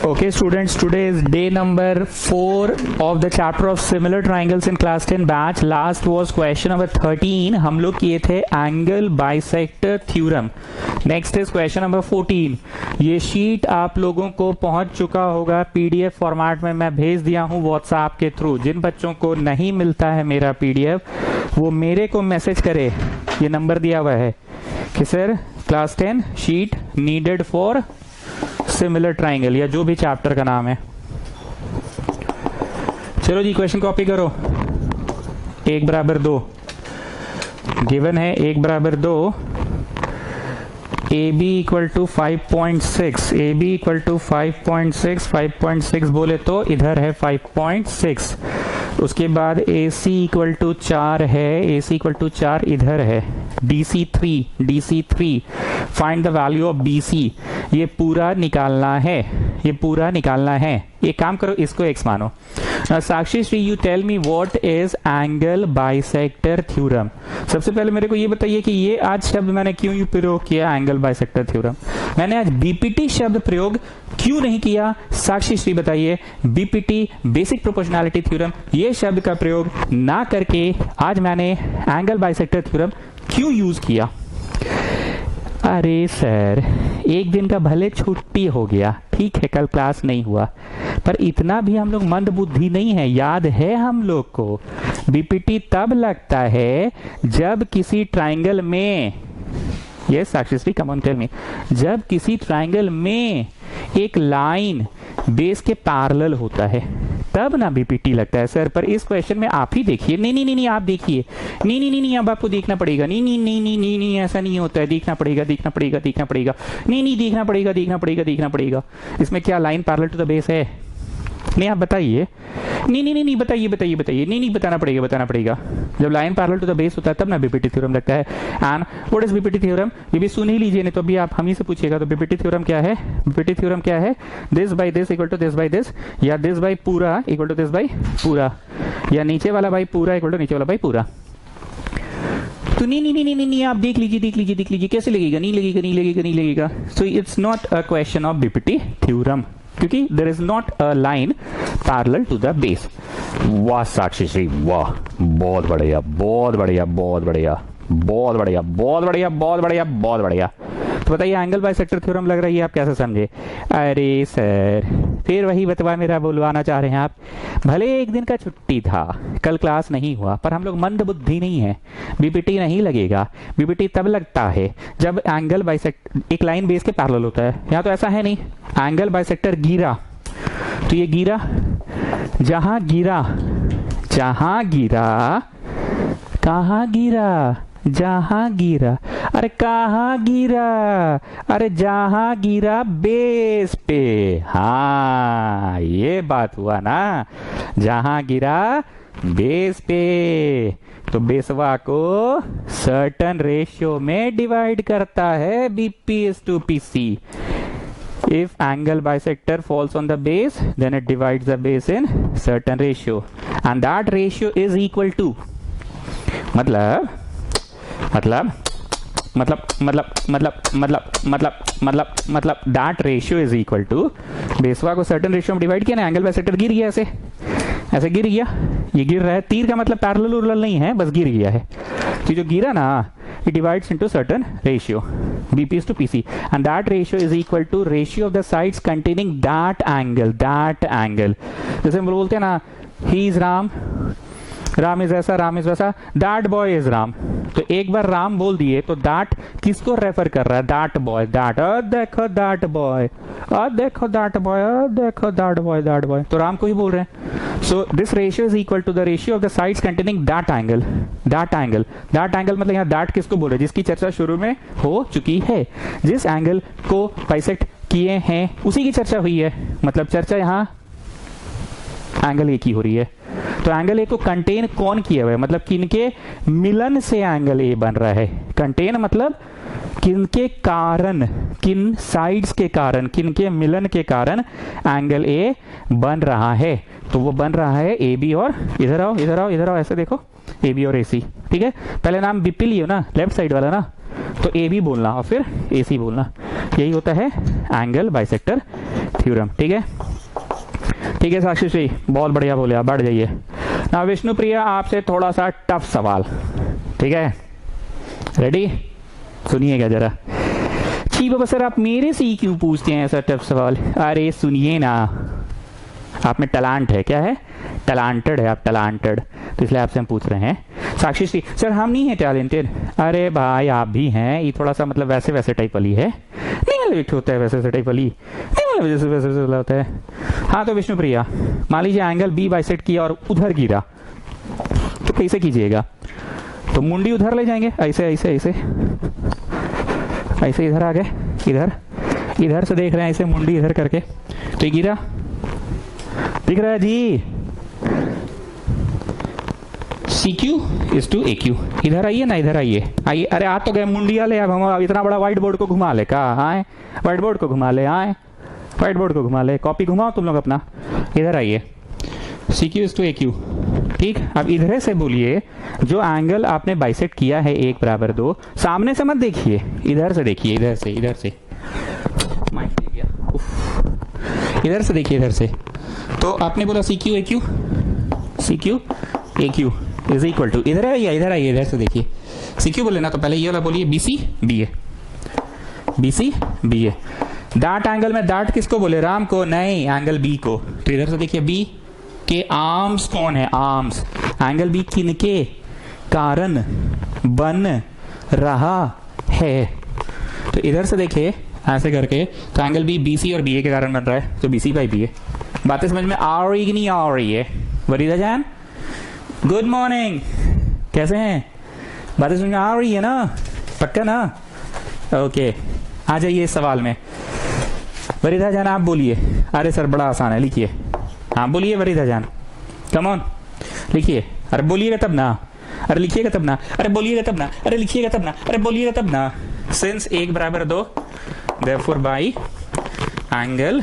Okay students, today is day number 4 of the chapter of similar triangles in class 10 batch. Last was question number 13. हम लोग किए थे angle bisector theorem. Next is question number 14. ये sheet आप लोगों को पहुंच चुका होगा पीडीएफ फॉर्मेट में. मैं भेज दिया हूं व्हाट्सएप के थ्रू. जिन बच्चों को नहीं मिलता है मेरा पीडीएफ वो मेरे को मैसेज करे. ये नंबर दिया हुआ है कि sir class 10 sheet needed for similar triangle या जो भी चैप्टर का नाम है. चलो जी क्वेश्चन कॉपी करो. 1 बराबर 2 गिवन है. 1 बराबर 2 A B equal to 5.6. A B equal to 5.6. 5.6 बोले तो इधर है 5.6. उसके बाद ए सी इक्वल टू 4 है. ए सी इक्वल टू 4 इधर है. DC3 find the value of BC. ये पूरा निकालना है. ये पूरा निकालना है. एक काम करो इसको x मानो. Sakshi Shri you tell me what is angle bisector theorem. सबसे पहले मेरे को ये बताइए कि ये आज शब्द मैंने क्यों प्रयोग किया एंगल बाइसेक्टर थ्योरम. मैंने आज बीपीटी शब्द प्रयोग क्यों नहीं किया. साक्षी श्री बताइए. बीपीटी बेसिक प्रोपोर्शनैलिटी थ्योरम ये शब्द का प्रयोग ना करके आज मैंने एंगल बाइसेक्टर थ्योरम क्यों यूज किया. अरे सर एक दिन का भले छुट्टी हो गया, ठीक है, कल क्लास नहीं हुआ, पर इतना भी हम लोग मंद बुद्धि नहीं है. याद है हम लोग को बीपीटी तब लगता है जब किसी ट्राइंगल में, yes Sakshi come on tell me, जब किसी ट्राइंगल में एक लाइन बेस के पैरेलल होता है तब ना बीपीटी लगता है सर. पर इस क्वेश्चन में आप ही देखिए. नहीं आप देखिए. नहीं अब आपको देखना पड़ेगा. नहीं ऐसा नहीं होता है. देखना पड़ेगा. नहीं देखना पड़ेगा. इसमें क्या line parallel to the base है? नहीं आप बताइए. नहीं बताइए. नहीं बताना पड़ेगा. जब line parallel to the base होता है तब ना बीपीटी थ्योरम लगता है. And what is BPT theorem? ये भी सुन ही लीजिए, नहीं तो अभी आप हम ही से पूछिएगा. तो बीपीटी थ्योरम क्या है? बीपीटी थ्योरम क्या है? This by this equal to this by this, या दिस बाय पूरा इक्वल टू दिस बाय पूरा, या नीचे वाला बाय पूरा इक्वल टू नीचे वाला बाय पूरा. तो नहीं आप देख लीजिए कैसे लगेगा. नहीं लगेगा. So it's not a question of BPT theorem क्योंकि there is not a line parallel to the base. वाह साक्षी श्री वाह, बहुत बढ़िया. तो बताइए एंगल बाइसेक्टर थ्योरम लग रही है, आप कैसे समझे? अरे सर फिर वही बतवा मेरा बोलवाना चाह रहे हैं आप. भले एक दिन का छुट्टी था, कल क्लास नहीं हुआ, पर हम लोग मंद बुद्धि नहीं है. बीपीटी नहीं लगेगा. बीपीटी तब लगता है जब एंगल बाइसेक्टर एक लाइन बेस के पैरेलल होता है. यहाँ तो ऐसा है नहीं. एंगल बाइसेक्टर गिरा तो ये गिरा, जहां गिरा कहाँ गिरा? जहां गिरा. अरे कहाँ गिरा? अरे जहां गिरा बेस पे. हाँ ये बात हुआ ना. जहां गिरा बेस पे तो बेसवा को सर्टन रेशियो में डिवाइड करता है. BP is to PC. If angle bisector falls on the base, then it divides the base in certain ratio, and that ratio is equal to मतलब that ratio is equal to Beswa को certain ratio में divide किया ना. Angle bisector गिर गया. ऐसे गिर गया. ये गिर रहा है. तीर का मतलब पैरेलल उरल नहीं है, बस गिर गया है. तो जो गिरा ना it divides into certain ratio. BP is to PC, and that ratio is equal to ratio of the sides containing that angle. जैसे हम बोलते हैं ना he is राम इज ऐसा, राम इज वैसा, दैट बॉय इज राम. तो एक बार राम बोल दिए तो दैट किसको रेफर कर रहा है? That boy. दैट देखो दैट बॉय, देखो दैट बॉय, तो राम को ही बोल रहे हैं. So this ratio is equal to the ratio of the sides containing that angle मतलब यहाँ दैट किसको बोल रहे हैं? जिसकी चर्चा शुरू में हो चुकी है. जिस एंगल को बाइसेक्ट किए हैं उसी की चर्चा हुई है. मतलब चर्चा यहाँ एंगल ए की हो रही है. तो एंगल ए को कंटेन कौन किया हुआ है? मतलब किनके मिलन से एंगल ए बन रहा है. कंटेन मतलब किनके कारण, किन साइड्स के कारण, किनके मिलन के कारण एंगल ए बन रहा है. तो वो बन रहा है ए बी और इधर आओ ऐसे देखो, ए बी और ए सी. ठीक है, पहले नाम बीपी लियो ना, लेफ्ट साइड वाला ना, तो ए बी बोलना और फिर ए सी बोलना. यही होता है एंगल बाइसेक्टर थ्योरम। ठीक है, ठीक है साक्षी श्री, बहुत बढ़िया बोले आप, बढ़ जाइए ना। विष्णु प्रिया आपसे थोड़ा सा टफ सवाल, ठीक है, रेडी? सुनिएगा जरा। छी बाबा सर आप मेरे से ही क्यों पूछते हैं ऐसा टफ सवाल? अरे सुनिए ना, आप में टैलेंट है, क्या है? टैलेंटेड है आप, टैलेंटेड, तो इसलिए आपसे हम पूछ रहे हैं। साक्षी श्री सर हम नहीं है टैलेंटेड। अरे भाई आप भी हैं, ये थोड़ा सा मतलब वैसे वैसे टाइप वाली है, नहीं मतलब एक होता है वैसे वैसे टाइप वाली, नहीं मतलब जैसे वैसे वैसे होता है। हाँ तो विष्णु प्रिया, मान लीजिए एंगल बी बाइसेक्ट किया और उधर गिरा, तो कैसे कीजिएगा? तो मुंडी उधर ले जाएंगे, ऐसे ऐसे ऐसे ऐसे, इधर आ गए, इधर इधर से देख रहे हैं ऐसे, मुंडी इधर करके, तो ये गिरा, दिख रहा है जी? CQ is to AQ। इधर आइए ना, इधर आइए, आइए। अरे आ तो गए मुंडी वाले, अब हम इतना बड़ा व्हाइट बोर्ड को घुमा ले, कहा आए व्हाइट बोर्ड को घुमा ले, आए व्हाइट बोर्ड को घुमा ले, कॉपी घुमाओ तुम लोग अपना, इधर आइए। CQ इज टू AQ, ठीक। अब इधर से बोलिए, जो एंगल आपने बाइसेक्ट किया है 1 बराबर 2, सामने से मत देखिए, इधर से देखिए, इधर से, इधर से, इधर से देखिए, इधर से। तो आपने बोला CQ AQ is equal to, इधर आइए, इधर आइए, इधर से देखिए। CQ बोले ना, तो पहले ये वाला बोलिए BC BA। डार्ट एंगल में डार्ट किसको बोले? राम को? नहीं, एंगल B को। तो इधर से देखिए, B के आर्म्स कौन है? आर्म्स। एंगल B किनके कारण बन रहा है? तो इधर से देखिए ऐसे करके, तो एंगल B BC और BA के कारण बन रहा है, तो BC बाई BA। बातें समझ में आ रही कि नहीं आ रही है? वरीदा जान गुड मॉर्निंग, कैसे हैं? बातें समझ में आ रही है ना? पक्का ना? ओके, आ जाइए इस सवाल में। वरीदा जान आप बोलिए। अरे सर बड़ा आसान है, लिखिए। हाँ बोलिए वरीदा जान, कम ऑन लिखिए। अरे बोलिएगा तब ना, अरे लिखिएगा तब ना, अरे बोलिएगा तब ना, अरे लिखिएगा तब ना, अरे बोलिएगा तब ना। सिंस 1 बराबर 2, therefore by angle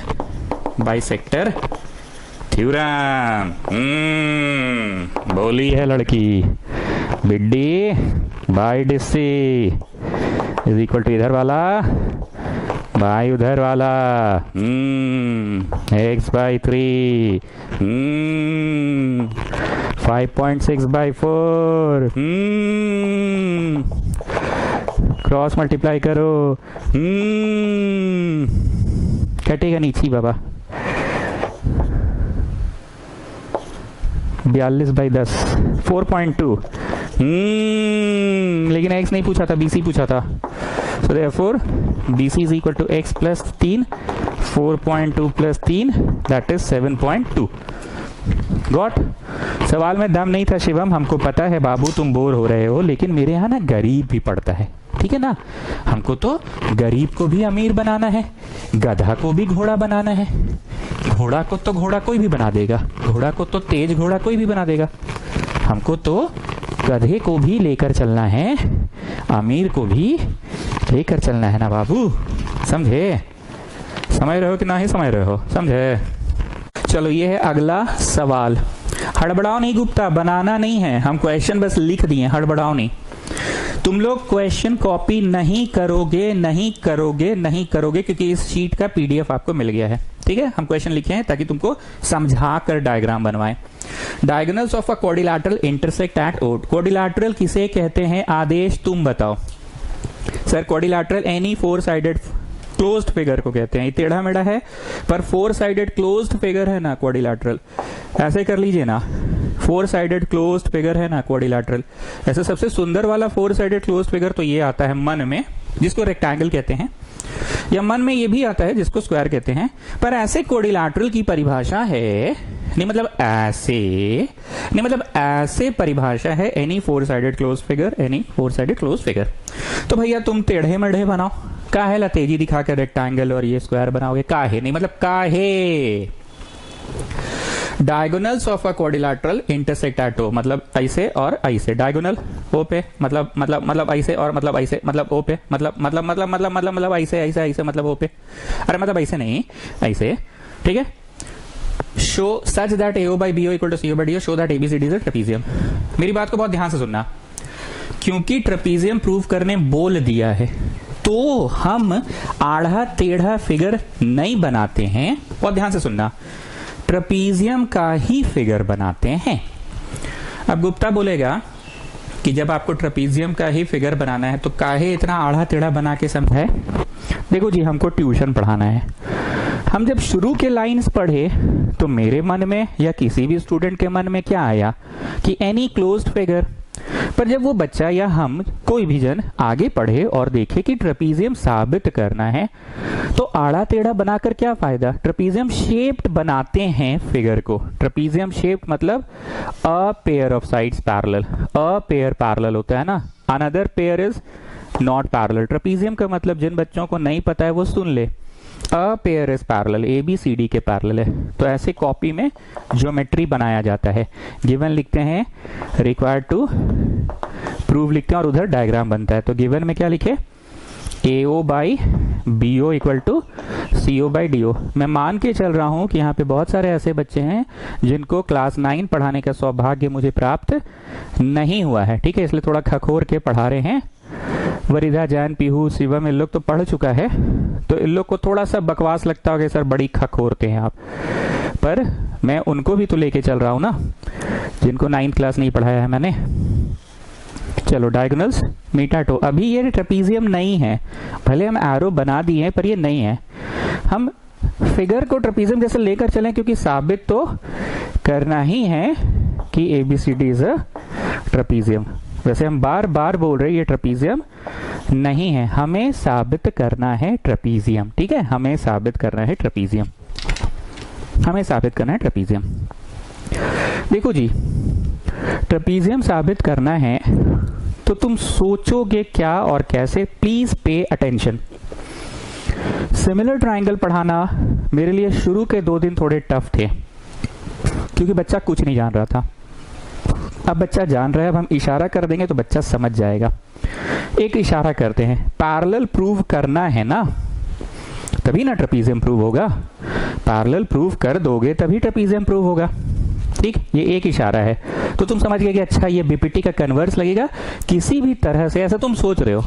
bisector theorem. बोली है लड़की, बिड्डी बाई डिस्सी इज इक्वल टू इधर वाला बाई उधर वाला, x by 3, 5.6 by 4, cross multiply करो, कटेगा नीचे बाबा, 42/10, 4.2। लेकिन x नहीं पूछा था, BC पूछा था। So therefore BC is equal to x plus 3, 4.2 plus 3, that is 7.2। Got? सवाल में दम नहीं था शिवम, हमको पता है बाबू तुम बोर हो रहे हो, लेकिन मेरे यहाँ ना गरीब भी पढ़ता है, ठीक है ना? हमको तो गरीब को भी अमीर बनाना है, गधा को भी घोड़ा बनाना है। घोड़ा को तो घोड़ा कोई भी बना देगा, घोड़ा को तो तेज घोड़ा कोई भी बना देगा। हमको तो गधे को भी लेकर चलना है, अमीर को भी लेकर चलना है ना बाबू, समझे? समझ रहे हो कि नहीं समझ रहे हो? समझे? चलो ये है अगला सवाल। हड़बड़ाओ नहीं गुप्ता, बनाना नहीं है, हम क्वेश्चन बस लिख दिए, हड़बड़ाओ नहीं। तुम लोग क्वेश्चन कॉपी नहीं करोगे, नहीं करोगे, नहीं करोगे, क्योंकि इस शीट का PDF आपको मिल गया है, ठीक है? हम क्वेश्चन लिखे हैं ताकि तुमको समझा कर डायग्राम बनवाएं। Diagonals of a quadrilateral intersect at O. Quadrilateral किसे कहते हैं? आदेश तुम बताओ। Sir quadrilateral any 4 sided closed figure को कहते हैं। ये टेढ़ा मेढ़ा है पर 4 साइडेड क्लोज्ड फिगर है ना क्वाड्रिलैटरल। ऐसे कर लीजिए ना, 4 साइडेड क्लोज्ड फिगर है ना क्वाड्रिलैटरल। ऐसे सबसे सुंदर वाला 4 साइडेड क्लोज्ड फिगर तो ये आता है मन में, जिसको रेक्टेंगल कहते हैं, या मन में ये भी आता है जिसको स्क्वायर कहते हैं। पर ऐसे क्वाड्रिलैटरल की परिभाषा है, नहीं मतलब ऐसे, नहीं मतलब ऐसे परिभाषा है any 4 sided closed figure, any 4 sided closed figure. तो भैया तुम टेढ़े मेढ़े बनाओ, काहे ला तेजी दिखा कर रेक्टेंगल और ये स्क्वायर बनाओगे? काहे? नहीं मतलब काहे? Diagonals of a quadrilateral intersect at O, मतलब ऐसे और ऐसे। डायगोनल ओ पे मतलब ऐसे, और मतलब ऐसे मतलब ओ पे, मतलब ऐसे ऐसे ऐसे मतलब ओ पे। अरे मतलब ऐसे नहीं, ऐसे, ठीक है? Show such that AO by BO equal to CO by DO, show that ABCD is a trapezium. मेरी बात को बहुत ध्यान से सुनना, क्योंकि ट्रेपीजियम प्रूव करने बोल दिया है, तो हम आड़ा टेढ़ा फिगर नहीं बनाते हैं, और ध्यान से सुनना, ट्रेपीजियम का ही फिगर बनाते हैं। अब गुप्ता बोलेगा कि जब आपको ट्रेपीजियम का ही फिगर बनाना है तो काहे इतना आड़ा टेढ़ा बना के समझाए? देखो जी, हमको ट्यूशन पढ़ाना है। हम जब शुरू के लाइंस पढ़े तो मेरे मन में या किसी भी स्टूडेंट के मन में क्या आया कि एनी क्लोज्ड फिगर। पर जब वो बच्चा या हम कोई भी जन आगे पढ़े और देखे कि ट्रेपीजियम साबित करना है तो आड़ा टेढ़ा बनाकर क्या फायदा? ट्रेपीजियम शेप्ड बनाते हैं फिगर को। ट्रेपीजियम शेप्ड मतलब अ pair of sides parallel. A pair parallel होता है ना, another pair is not parallel. Trapezium का मतलब जिन बच्चों को नहीं पता है वो सुन ले, a pair is parallel, A B C D के पैरेलल है। तो ऐसे कॉपी में ज्योमेट्री बनाया जाता है। गिवन लिखते हैं, रिक्वायर्ड टू प्रूव लिखते हैं और उधर डायग्राम बनता है। तो गिवन में क्या लिखे? AO by BO equal to CO by DO। मैं मान के चल रहा हूं कि यहाँ पे बहुत सारे ऐसे बच्चे हैं जिनको क्लास 9 पढ़ाने का सौभाग्य मुझे प्राप्त नहीं हुआ है, ठीक है, इसलिए थोड़ा खखोर के पढ़ा रहे हैं। वरिधा, जैन, पीहू, शिवम, इन लोग तो पढ़ चुका है, तो इन लोग को थोड़ा सा बकवास लगता होगा, सर बड़ी खखोरते हैं आप, पर मैं उनको भी तो लेके चल रहा हूं ना जिनको 9th क्लास नहीं पढ़ाया है मैंने। चलो, डायगोनल्स मीटाटो। अभी ये ट्रेपीजियम नहीं है, भले हम एरो बना दिए हैं पर ये नहीं है। हम फिगर को ट्रेपीजियम जैसे लेकर चलें क्योंकि साबित तो करना ही है कि ABCD इज अ ट्रेपीजियम। वैसे हम बार बार बोल रहे हैं ये ट्रेपीजियम नहीं है, हमें साबित करना है ट्रेपीजियम, ठीक है, हमें साबित करना है ट्रेपीजियम, हमें साबित करना है ट्रेपीजियम। देखो जी, ट्रेपीजियम साबित करना है तो तुम सोचोगे क्या और कैसे? Please pay attention. Similar triangle पढ़ाना मेरे लिए शुरू के 2 दिन थोड़े टफ थे क्योंकि बच्चा कुछ नहीं जान रहा था। अब बच्चा जान रहा है, अब हम इशारा कर देंगे तो बच्चा समझ जाएगा। एक इशारा करते हैं, पैरेलल प्रूव करना है ना, तभी ना ट्रेपीजियम प्रूव होगा। पैरेलल प्रूव कर दोगे तभी ट्रेपीजियम प्रूव होगा, ठीक। ये एक इशारा है तो तुम समझ गए कि अच्छा ये बीपीटी का कन्वर्स लगेगा। किसी भी तरह से ऐसा तुम सोच रहे हो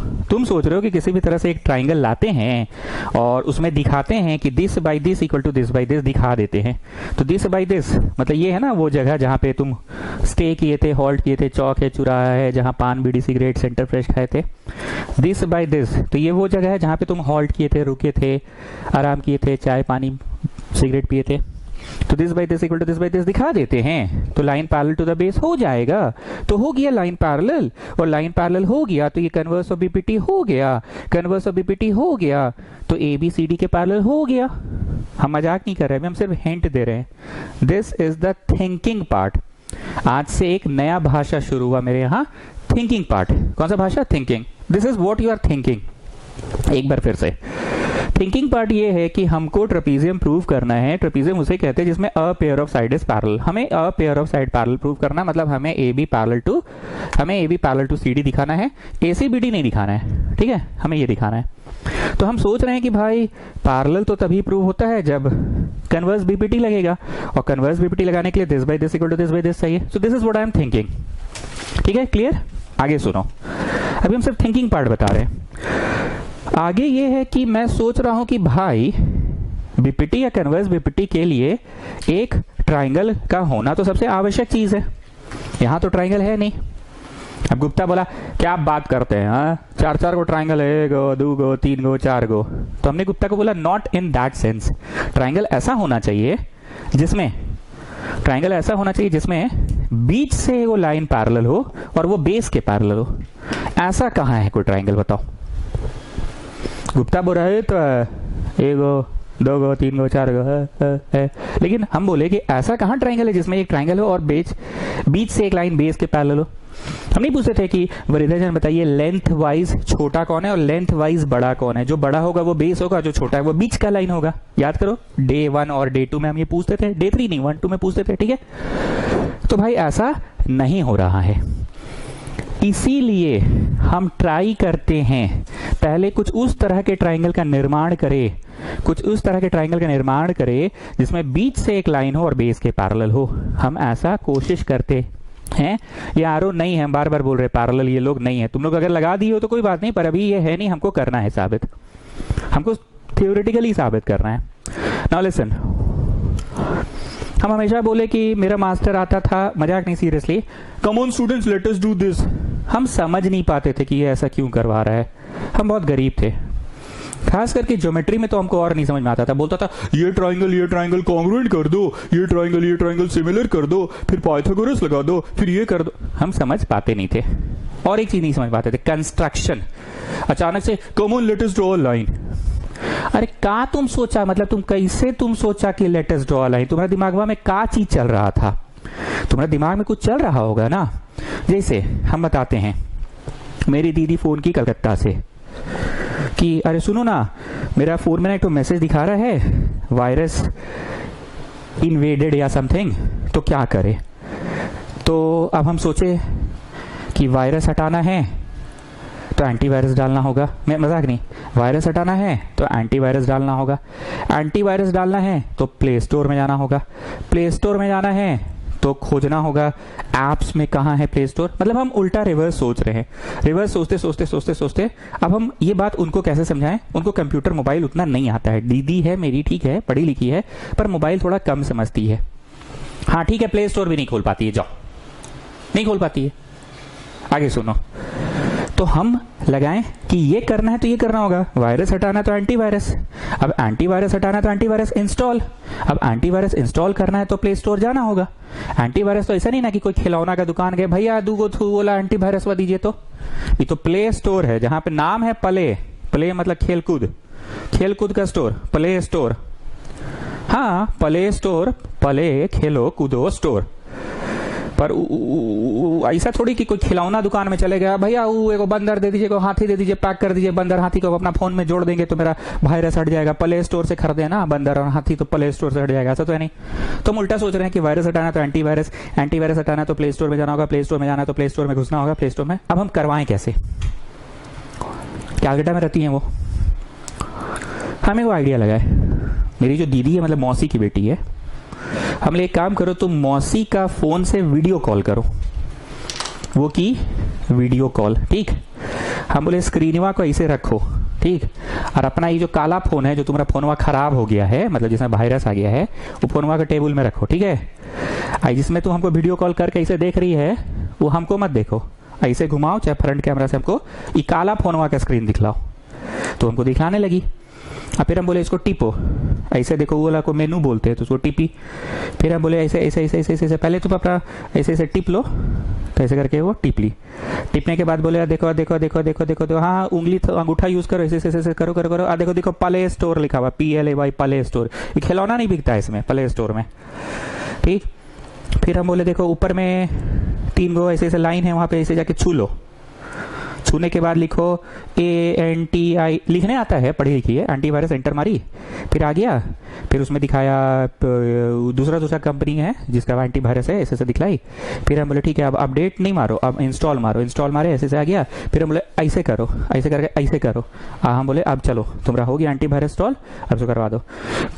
कि किसी भी तरह से एक ट्राइंगल लाते हैं और उसमें दिखाते हैं कि this by this equal to this by this दिखा देते हैं। तो दिस बाई दिस मतलब ये है ना वो जगह जहां पे तुम स्टे किए थे, हॉल्ट किए थे, चौक है, चुराहा है, जहां पान बीड़ी सिगरेट सेंटर फ्रेश खाए थे। दिस बाई दिस तो ये वो जगह है जहां पे तुम हॉल्ट किए थे, रुके थे, आराम किए थे, चाय पानी सिगरेट पिए थे। तो this by this equal to this by this दिखा देते हैं तो line parallel to the base हो जाएगा। तो हो गया लाइन पैरेलल, और लाइन पैरेलल हो गया तो ये कन्वर्स ऑफ बीपीटी हो गया, कन्वर्स ऑफ बीपीटी हो गया तो ABCD के पैरेलल हो गया। हम मजाक नहीं कर रहे हैं, हम सिर्फ हिंट दे रहे हैं। This is the thinking part. आज से एक नया भाषा शुरू हुआ मेरे यहाँ, थिंकिंग पार्ट। कौन सा भाषा? Thinking. This is what you are thinking. एक बार फिर से, थिंकिंग पार्ट ये है कि हमको ट्रेपीजियम प्रूव करना है। ट्रेपीजियम उसे कहते हैं जिसमें a pair of side is parallel. हमें a pair of side parallel prove करना मतलब हमें AB पैरेलल टू CD दिखाना है, ACBD नहीं दिखाना है, ठीक है, हमें ये दिखाना है। तो हम सोच रहे हैं कि भाई पैरेलल तो तभी प्रूव होता है जब कन्वर्स बीपीटी लगेगा, और कन्वर्स बीपीटी लगाने के लिए this by this equal to this by this चाहिए। So this is what I am thinking, ठीक है, क्लियर? आगे सुनो, अभी हम सिर्फ थिंकिंग पार्ट बता रहे हैं। आगे ये है कि मैं सोच रहा हूं कि भाई बीपीटी या कन्वर्स बीपीटी के लिए एक ट्राइंगल का होना तो सबसे आवश्यक चीज है। यहां तो ट्राइंगल है नहीं। अब गुप्ता बोला क्या आप बात करते हैं, हाँ 4 गो ट्राइंगल है, 1 गो 2 गो 3 गो 4 गो। तो हमने गुप्ता को बोला not in that sense. Triangle ऐसा होना चाहिए जिसमें बीच से वो लाइन पैरेलल हो और वो बेस के पैरेलल हो। ऐसा कहां है कोई ट्राइंगल, बताओ? गुप्ता बोल रहा है तो 1 गो 2 गो 3 गो 4 गो है। लेकिन हम बोले कि ऐसा कहां ट्राइंगल है जिसमें एक ट्राइंगल हो और बीच से एक लाइन बेस के पैरेलल हो। हम नहीं पूछते थे कि वरिधाजन बताइए लेंथ वाइज छोटा कौन है और लेंथ वाइज बड़ा कौन है। जो बड़ा होगा वो बेस होगा, जो छोटा है वो बीच का लाइन होगा। याद करो, डे 1 और डे 2 में हम ये पूछते थे, डे 3 नहीं 1 2 में पूछते थे, ठीक है। तो भाई ऐसा नहीं हो रहा है, इसीलिए हम ट्राई करते हैं पहले कुछ उस तरह के ट्राइंगल का निर्माण करें जिसमें बीच से एक लाइन हो और बेस के पैरेलल हो। हम ऐसा कोशिश करते हैं ये आरो नहीं है, हम बार बार बोल रहे पैरेलल ये लोग नहीं है। तुम लोग अगर लगा दिए हो तो कोई बात नहीं, पर अभी ये है नहीं, हमको करना है साबित, हमको थियोरेटिकली साबित करना है। नाउ लिसन, हम हमेशा बोले कि मेरा मास्टर आता था, मजाक नहीं seriously, come on students let us do this. हम समझ नहीं पाते थे कि ये ऐसा क्यों करवा रहा है, हम बहुत गरीब थे, खास करके ज्योमेट्री में तो हमको और नहीं समझ में आता था। बोलता था ये ट्राइंगल कॉन्ग्रुएंट कर दो, ये ट्राइंगल सिमिलर कर दो, फिर पाइथागोरस लगा दो, फिर ये कर दो। हम समझ पाते नहीं थे। और एक चीज नहीं समझ पाते थे, कंस्ट्रक्शन। अचानक से come on let us draw a line. अरे का तुम सोचा, मतलब तुम कैसे तुम सोचा कि late us draw a line? तुम्हारे दिमाग में का चीज चल रहा था? तुम्हारे दिमाग में कुछ चल रहा होगा ना। जैसे हम बताते हैं, मेरी दीदी फोन की कलकत्ता से कि अरे सुनो ना, मेरा फोन में ना एक तो मैसेज दिखा रहा है वायरस इन्वेडेड या समथिंग, तो क्या करे? तो अब हम सोचे कि वायरस हटाना है तो एंटीवायरस डालना होगा। मैं मजाक नहीं, वायरस हटाना है तो एंटीवायरस डालना होगा, एंटीवायरस डालना है तो प्ले स्टोर में जाना होगा, प्ले स्टोर में जाना है तो खोजना होगा एप्स में कहाँ है प्ले स्टोर। मतलब हम उल्टा रिवर्स सोच रहे हैं, रिवर्स सोचते सोचते सोचते सोचते अब हम ये बात उनको कैसे समझाएं? उनको कंप्यूटर मोबाइल उतना नहीं आता है। दीदी है मेरी, ठीक है, पढ़ी लिखी है, पर मोबाइल थोड़ा कम समझती है। हाँ ठीक है, प्ले स्टोर भी नहीं खोल पाती है, जाओ, नहीं खोल पाती है। आगे सुनो, तो हम लगाएं कि ये करना है तो ये करना होगा, वायरस हटाना है तो एंटीवायरस, अब एंटीवायरस हटाना है तो एंटीवायरस इंस्टॉल, अब एंटीवायरस इंस्टॉल करना है तो प्ले स्टोर जाना होगा। एंटीवायरस तो ऐसा नहीं ना कि कोई खिलौना का दुकान गए, भैया दूगो थू बोला एंटीवायरस वा दीजिए, तो ये तो प्ले स्टोर है जहां पे नाम है प्ले, प्ले मतलब खेलकूद, खेलकूद का स्टोर, प्ले स्टोर। हाँ प्ले स्टोर, प्ले खेलो कूदो स्टोर। पर ऐसा थोड़ी कि कोई खिलौना दुकान में चले गया, भैया वो एगो बंदर दे दीजिए, हाथी दे दीजिए, पैक कर दीजिए, बंदर हाथी को अपना फोन में जोड़ देंगे तो मेरा वायरस हट जाएगा। प्ले स्टोर से खरीदे ना बंदर और हाथी, तो प्ले स्टोर से हट जाएगा, ऐसा तो है नहीं। तो हम उल्टा सोच रहे हैं कि वायरस हटाना तो एंटीवायरस, एंटीवायरस हटाना तो प्ले स्टोर में जाना होगा, प्ले स्टोर में जाना तो प्ले स्टोर में घुसना होगा, प्ले स्टोर में। अब हम करवाएं कैसे? कैलकाटा में रहती है वो, हमें वो आइडिया लगा है, मेरी जो दीदी है मतलब मौसी की बेटी है, हमने एक काम करो, तुम मौसी का फोन से वीडियो कॉल करो। वो की वीडियो कॉल, ठीक। हम बोले स्क्रीनवा को ऐसे रखो, ठीक, और अपना ये जो काला फोन है, जो तुम्हारा फोनवा खराब हो गया है, मतलब जिसमें वायरस आ गया है, वो फोनवा के टेबल में रखो, ठीक है। जिसमें तुम हमको वीडियो कॉल करके ऐसे देख रही है, वो हमको मत देखो, ऐसे घुमाओ चाहे फ्रंट कैमरा से हमको ये काला फोनवा का स्क्रीन दिखलाओ। तो हमको दिखाने लगी। अब फिर हम बोले इसको टिपो, ऐसे देखो, वो वाला को मेनू बोलते हैं, तो उसको टिपी। फिर हम बोले ऐसे ऐसे ऐसे ऐसे ऐसे, पहले तुम अपना ऐसे ऐसे टिप लो, तो ऐसे करके वो टिप ली। टिपने के बाद बोले देखो देखो देखो देखो देखो, तो हाँ उंगली अंगूठा यूज करो, ऐसे ऐसे ऐसे करो करो करो। देखो देखो प्ले स्टोर लिखा हुआ, PLAY प्ले स्टोर। ये खिलौना नहीं बिकता है इसमें, प्ले स्टोर में, ठीक। फिर हम बोले देखो ऊपर में 3 गो ऐसे ऐसे लाइन है, वहां पे ऐसे जाके छू लो। छूने के बाद लिखो ANTI, लिखने आता है, पढ़ी लिखी है, एंटीवायरस एंटर मारी, फिर आ गया। फिर उसमें दिखाया दूसरा कंपनी है जिसका एंटीवायरस है, ऐसे ऐसे दिखलाई। फिर हम बोले ठीक है, अब अपडेट नहीं मारो, अब इंस्टॉल मारो, इंस्टॉल मारे, ऐसे से आ गया। फिर हम बोले ऐसे करो, ऐसे करके ऐसे करो। हम बोले अब चलो तुम्हारा हो गया एंटीवायरस इंस्टॉल, अब तो करवा दो।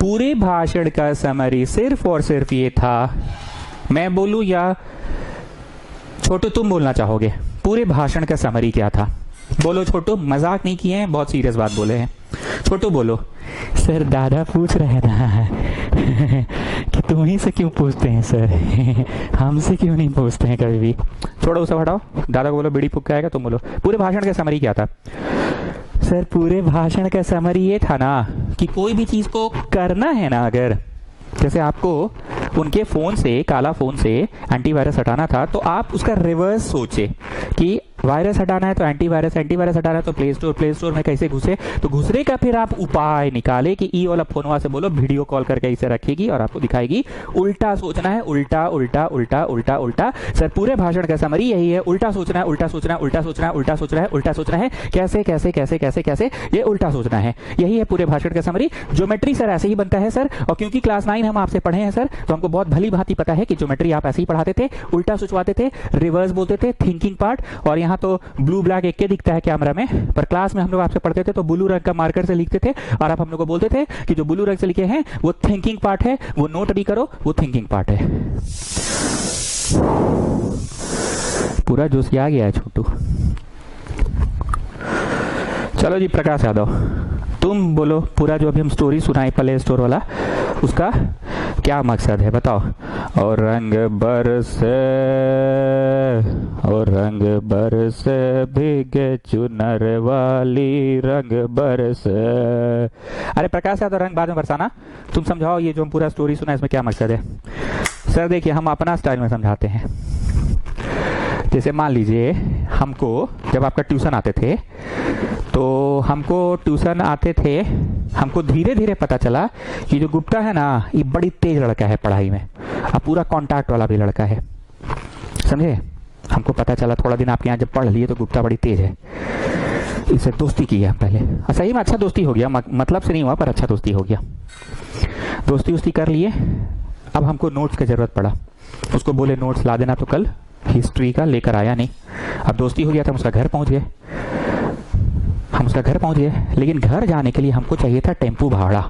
पूरे भाषण का समरी सिर्फ और सिर्फ ये था, मैं बोलूं या छोटू तुम बोलना चाहोगे? पूरे भाषण का समरी क्या था? बोलो छोटू, मजाक नहीं किए हैं, बहुत सीरियस बात बोले हैं। छोटू बोलो। सर दादा पूछ रहे ना कि तुम ही से क्यों पूछते हैं सर, हमसे क्यों नहीं पूछते हैं कभी भी। छोड़ो उसे, हटाओ, दादा को बोलो बीड़ी फूक के आएगा। तुम बोलो पूरे भाषण का समरी क्या था? सर पूरे भाषण का समरी ये था ना कि कोई भी चीज को करना है ना, अगर जैसे आपको उनके फोन से, काला फोन से एंटीवायरस हटाना था, तो आप उसका रिवर्स सोचे कि वायरस हटाना है तो एंटीवायरस, एंटीवायरस हटाना है तो प्ले स्टोर, प्ले स्टोर में कैसे घुसे, तो घुसने का फिर आप उपाय निकाले कि ई वाला फोनवा से बोलो वीडियो कॉल करके इसे रखेगी और आपको दिखाएगी। उल्टा सोचना है, उल्टा उल्टा उल्टा उल्टा उल्टा। सर पूरे भाषण का समरी यही है, उल्टा सोचना है, उल्टा सोचना है, उल्टा सोचना है, उल्टा सोचना है, उल्टा सोचना है, कैसे कैसे कैसे कैसे कैसे, ये उल्टा सोचना है। यही है पूरे भाषण का समरी। ज्योमेट्री सर ऐसे ही बनता है सर, और क्योंकि क्लास 9 हम आपसे पढ़े हैं सर, तो हमको बहुत भली भांति पता है कि ज्योमेट्री आप ऐसे ही पढ़ाते थे, उल्टा सोचवाते थे, रिवर्स बोलते थे, थिंकिंग पार्ट। और यहाँ तो ब्लू ब्लैक एक के दिखता है कैमरा में, पर क्लास में हम लोग आपसे पढ़ते थे तो ब्लू रंग का मार्कर से लिखते थे, और आप हम लोग को बोलते थे कि जो ब्लू रंग से लिखे हैं वो थिंकिंग पार्ट है, वो नोट भी करो, वो थिंकिंग पार्ट है। पूरा जोश आ गया है छोटू। चलो जी प्रकाश यादव, तुम बोलो पूरा जो अभी हम स्टोरी सुनाए प्ले स्टोर वाला, उसका क्या मकसद है बताओ। और रंग बरसे, और रंग बरसे भीगे चुनर वाली रंग बरसे। अरे प्रकाश यादव रंग बाद में बरसाना, तुम समझाओ ये जो हम पूरा स्टोरी सुना इसमें क्या मकसद है। सर देखिए हम अपना स्टाइल में समझाते हैं। जैसे मान लीजिए हमको जब आपका ट्यूशन आते थे तो हमको धीरे धीरे पता चला कि जो गुप्ता है ना ये बड़ी तेज लड़का है पढ़ाई में, अब पूरा कांटेक्ट वाला भी लड़का है, समझे। हमको पता चला थोड़ा दिन आपके यहाँ जब पढ़ लिए तो गुप्ता बड़ी तेज है, इससे दोस्ती की है पहले। सही में अच्छा दोस्ती हो गया, मतलब से नहीं हुआ पर अच्छा दोस्ती हो गया। दोस्ती कर लिए। अब हमको नोट्स की जरूरत पड़ा, उसको बोले नोट्स ला देना, तो कल हिस्ट्री का लेकर आया नहीं। अब दोस्ती हो गया था, हम उसका घर पहुंच गए, लेकिन घर जाने के लिए हमको चाहिए था टेम्पू भाड़ा।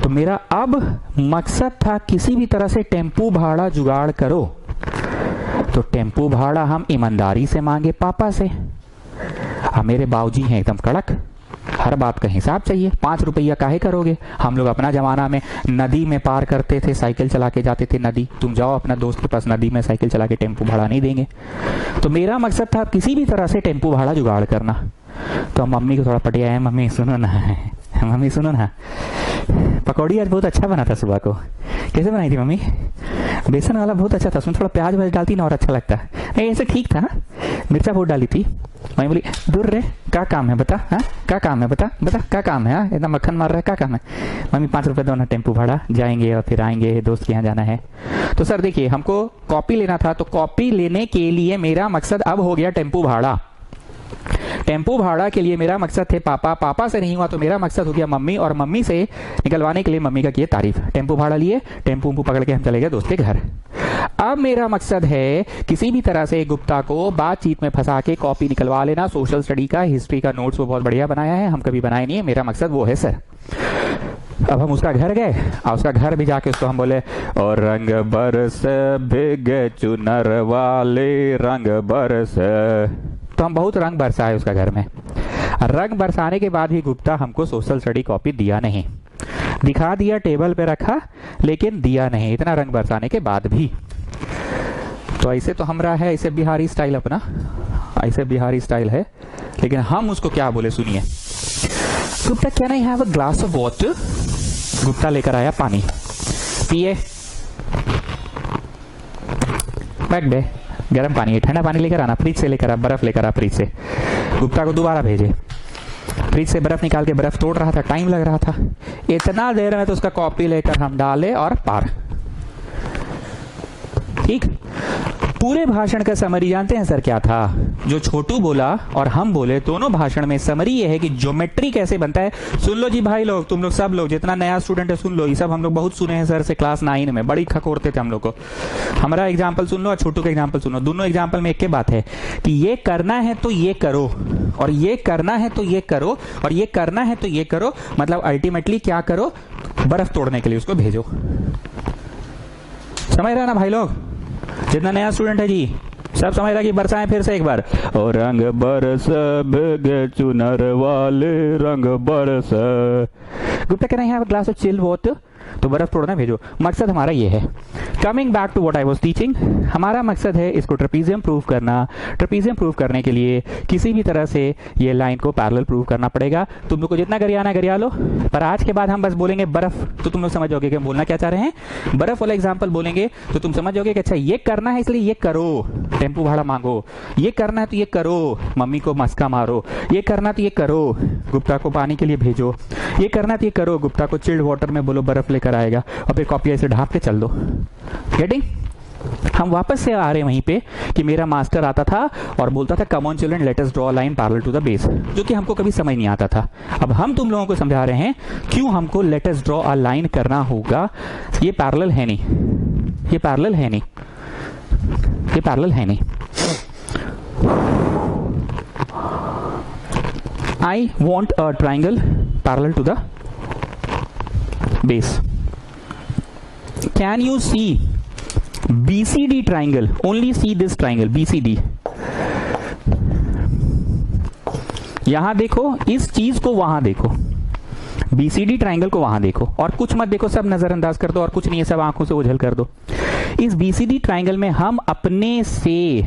तो मेरा अब मकसद था किसी भी तरह से टेम्पू भाड़ा जुगाड़ करो। तो टेम्पू भाड़ा हम ईमानदारी से मांगे पापा से। अब मेरे बाबूजी हैं एकदम कड़क, हर बात का हिसाब चाहिए। 5 रुपया काहे करोगे, हम लोग अपना जमाना में नदी में पार करते थे, साइकिल चला के जाते थे नदी। तुम जाओ अपना दोस्त के पास नदी में साइकिल चला के, टेम्पू भाड़ा नहीं देंगे। तो मेरा मकसद था किसी भी तरह से टेम्पू भाड़ा जुगाड़ करना। तो मम्मी को थोड़ा पटिया है, मम्मी सुनो ना पकौड़ी आज बहुत अच्छा बना था सुबह को। कैसे बनाई थी मम्मी? बेसन वाला बहुत अच्छा था, उसमें थोड़ा प्याज व्याज डालती ना और अच्छा लगता। नहीं ऐसे ठीक था, मिर्चा बहुत डाली थी। मम्मी बोली दूर रे क्या काम है बता, हाँ क्या काम है बता क्या काम है, एकदम मक्खन मार रहा है, क्या काम है। मम्मी 5 रुपए दो ना, टेम्पू भाड़ा, जाएंगे और फिर आएंगे, दोस्त के यहाँ जाना है। तो सर देखिए हमको कॉपी लेना था, तो कॉपी लेने के लिए मेरा मकसद अब हो गया टेम्पू भाड़ा। टेम्पू भाड़ा के लिए मेरा मकसद थे पापा से नहीं हुआ तो मेरा मकसद हो गया मम्मी, और मम्मी से निकलवाने के लिए मम्मी का किए तारीफ। टेम्पू भाड़ा लिए, टेम्पू पकड़ के हम चले गए दोस्त के घर। अब मेरा मकसद है किसी भी तरह से गुप्ता को बातचीत में फंसा के कॉपी निकलवा लेना, सोशल स्टडी का, हिस्ट्री का नोट्स वो बहुत बढ़िया बनाया है, हम कभी बनाए नहीं है, मेरा मकसद वो है सर। अब हम उसका घर गए और उसका घर भी जाके उसको हम बोले और रंग बरस भीगे चुनर वाले रंग बरस। तो हम बहुत रंग बरसाए उसका घर में। रंग बरसाने के बाद भी गुप्ता हमको सोशल स्टडी कॉपी दिया नहीं, दिखा दिया टेबल पे रखा लेकिन दिया नहीं, इतना रंग बरसाने के बाद भी। तो ऐसे तो हमरा है, ऐसे बिहारी स्टाइल अपना, ऐसे बिहारी स्टाइल है, लेकिन हम उसको क्या बोले सुनिए। Gupta can I have a glass of water? Gupta लेकर आया पानी, पिए, बैठ बे, गर्म पानी है, ठंडा पानी लेकर आना, फ्रिज से लेकर आ, बर्फ लेकर आ फ्रिज से। गुप्ता को दोबारा भेजे, फ्रिज से बर्फ निकाल के बर्फ तोड़ रहा था, टाइम लग रहा था। इतना देर में तो उसका कॉपी लेकर हम डाले और पार। ठीक, पूरे भाषण का समरी जानते हैं सर क्या था? जो छोटू बोला और हम बोले, दोनों भाषण में समरी ये है कि ज्योमेट्री कैसे बनता है। सुन लो जी भाई लोग, तुम लोग सब लोग, जितना नया स्टूडेंट है सुन लो, ये सब हम लोग बहुत सुने हैं सर से क्लास 9 में, बड़ी खकोरते थे हम लोग को। हमारा एग्जाम्पल सुन लो और छोटू का एग्जाम्पल सुन लो, दोनों एग्जाम्पल में एक के बात है कि ये करना है तो ये करो, और ये करना है तो ये करो, और ये करना है तो ये करो। मतलब अल्टीमेटली क्या करो, बर्फ तोड़ने के लिए उसको भेजो। समझ रहे ना भाई लोग? जितना नया स्टूडेंट है जी सब समझ रहा कि बरसाएं फिर से एक बार। और रंग बरस भीगे चुनर वाले रंग बरस। गुप्ता कह रहे हैं ग्लास ऑफ चिल वाटर, तो बर्फ तोड़ना भेजो। मकसद हमारा ये है। Coming back to what I was teaching, हमारा मकसद है इसको ट्रेपीजियम प्रूव करना। ट्रेपीजियम प्रूव करने के लिए किसी भी तरह से ये लाइन को पैरेलल प्रूव करना पड़ेगा। तुम लोग को जितना गरियाना है गरिया लो, पर आज के बाद हम बस बोलेंगे बर्फ, तो तुम लोग समझ जाओगे कि हम बोलना क्या चाह रहे हैं। बर्फ वाला एग्जाम्पल बोलेंगे तो तुम समझ जाओगे कि अच्छा ये करना है इसलिए ये करो, टेम्पू भाड़ा मांगो, ये करना है तो ये करो, मम्मी को मस्का मारो, ये करना तो ये करो, गुप्ता को पानी के लिए भेजो, ये करना तो ये करो, गुप्ता को चिल्ड वाटर में बोलो बर्फ लेकर आएगा, और फिर कॉपी ऐसे ढांप के चल दो। गेटिंग? हम वापस से आ रहे हैं वहीं पे कि मेरा मास्टर आता था और बोलता था come on children let us draw a line parallel to the base, जो कि हमको कभी समझ नहीं आता था। अब हम तुम लोगों को समझा रहे हैं क्यों हमको late us draw a line करना होगा। ये पैरेलल है नहीं, ये पैरेलल है नहीं, ये पैरेलल है नहीं। I want a triangle parallel to the base. Can you see BCD triangle, only see this triangle BCD. यहां देखो, इस चीज को वहां देखो, BCD ट्राइंगल को वहां देखो, और कुछ मत देखो, सब नजरअंदाज कर दो, और कुछ नहीं है, सब आंखों से ओझल कर दो। इस BCD ट्राइंगल में हम अपने से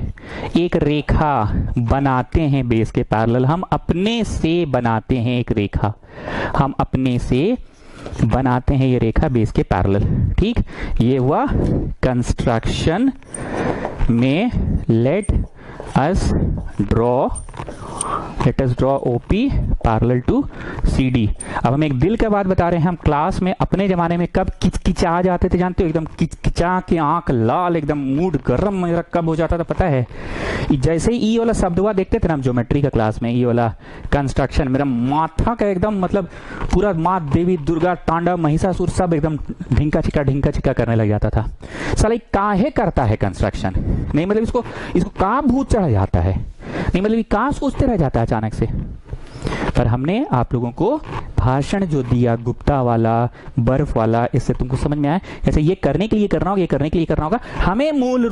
एक रेखा बनाते हैं बेस के पैरेलल, हम अपने से बनाते हैं एक रेखा, हम अपने से बनाते हैं ये रेखा बेस के पैरेलल। ठीक, ये हुआ कंस्ट्रक्शन में let us draw OP parallel to CD। अब हम एक दिल का बात बता रहे हैं, हम क्लास में अपने जमाने में कब किचकिचा जाते थे जानते हो, एकदम किचकिचा के आंख लाल, एकदम मूड गर्म मेरा कब हो जाता था पता है, जैसे ही ई वाला शब्द हुआ देखते थे ना हम ज्योमेट्री का क्लास में, ई वाला कंस्ट्रक्शन, मेरा माथा का एकदम मतलब पूरा माँ देवी दुर्गा तांडव महिषासुर सब एकदम ढिंका चिका करने लग जाता था। साला काहे करता है कंस्ट्रक्शन, नहीं मतलब इसको कहाँ भूत चढ़ा जाता है, नहीं मतलब कहाँ सोचते रह जाता है अचानक से। पर हमने आप लोगों को भाषण जो दिया गुप्ता वाला, बर्फ वाला, इससे तुमको समझ में आया जैसे ये करने के लिए करना होगा, ये करने के लिए करना होगा। हमें मूल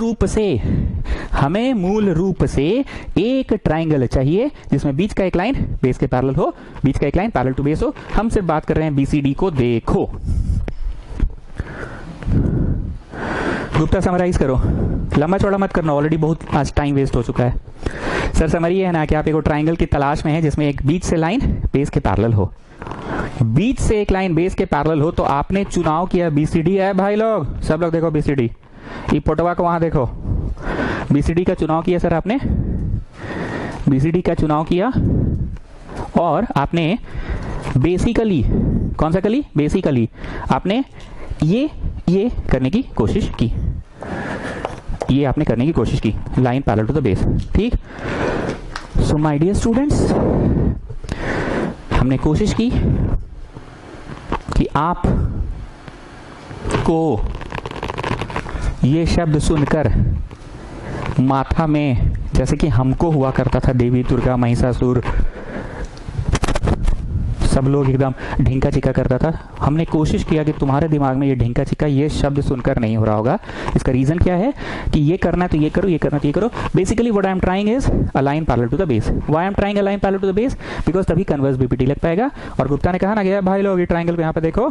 रूप से एक ट्राइंगल चाहिए जिसमें बीच का एक लाइन बेस के पैरेलल हो, बीच का एक लाइन पैरेलल टू बेस हो। हम सिर्फ बात कर रहे हैं BCD को देखो। गुप्ता समराइज करो, लंबा चौड़ा मत करना, ऑलरेडी बहुत आज टाइम वेस्ट हो चुका है। सर समरी है ना कि आप एक ट्राइंगल की तलाश में है जिसमें एक बीच से लाइन बेस के पैरेलल हो, बीच से एक लाइन बेस के पैरेलल हो, तो आपने चुनाव किया BCD है भाई लोग, सब लोग देखो BCD, ये फोटोवा को वहां देखो, BCD का चुनाव किया सर आपने, BCD का चुनाव किया, और आपने बेसिकली कौन सा कली, बेसिकली आपने ये करने की कोशिश की, ये आपने करने की कोशिश की, line parallel to the base. ठीक, सो माय डियर स्टूडेंट्स, हमने कोशिश की कि आप को ये शब्द सुनकर माथा में जैसे कि हमको हुआ करता था, देवी दुर्गा महिषासुर सब लोग एकदम ढिंका चिका करता था, हमने कोशिश किया कि तुम्हारे दिमाग में ये ढिंका चिका ये शब्द सुनकर नहीं हो रहा होगा। इसका रीजन क्या है कि ये करना है तो ये करो, ये करना है तो ये करो। Basically what I am trying is a line parallel to the base. Why I am trying a line parallel to the base, because तभी कन्वर्स BPT लग पाएगा। और गुप्ता ने कहा ना कि भाई लोग ये ट्राइंगल पे यहाँ पे देखो,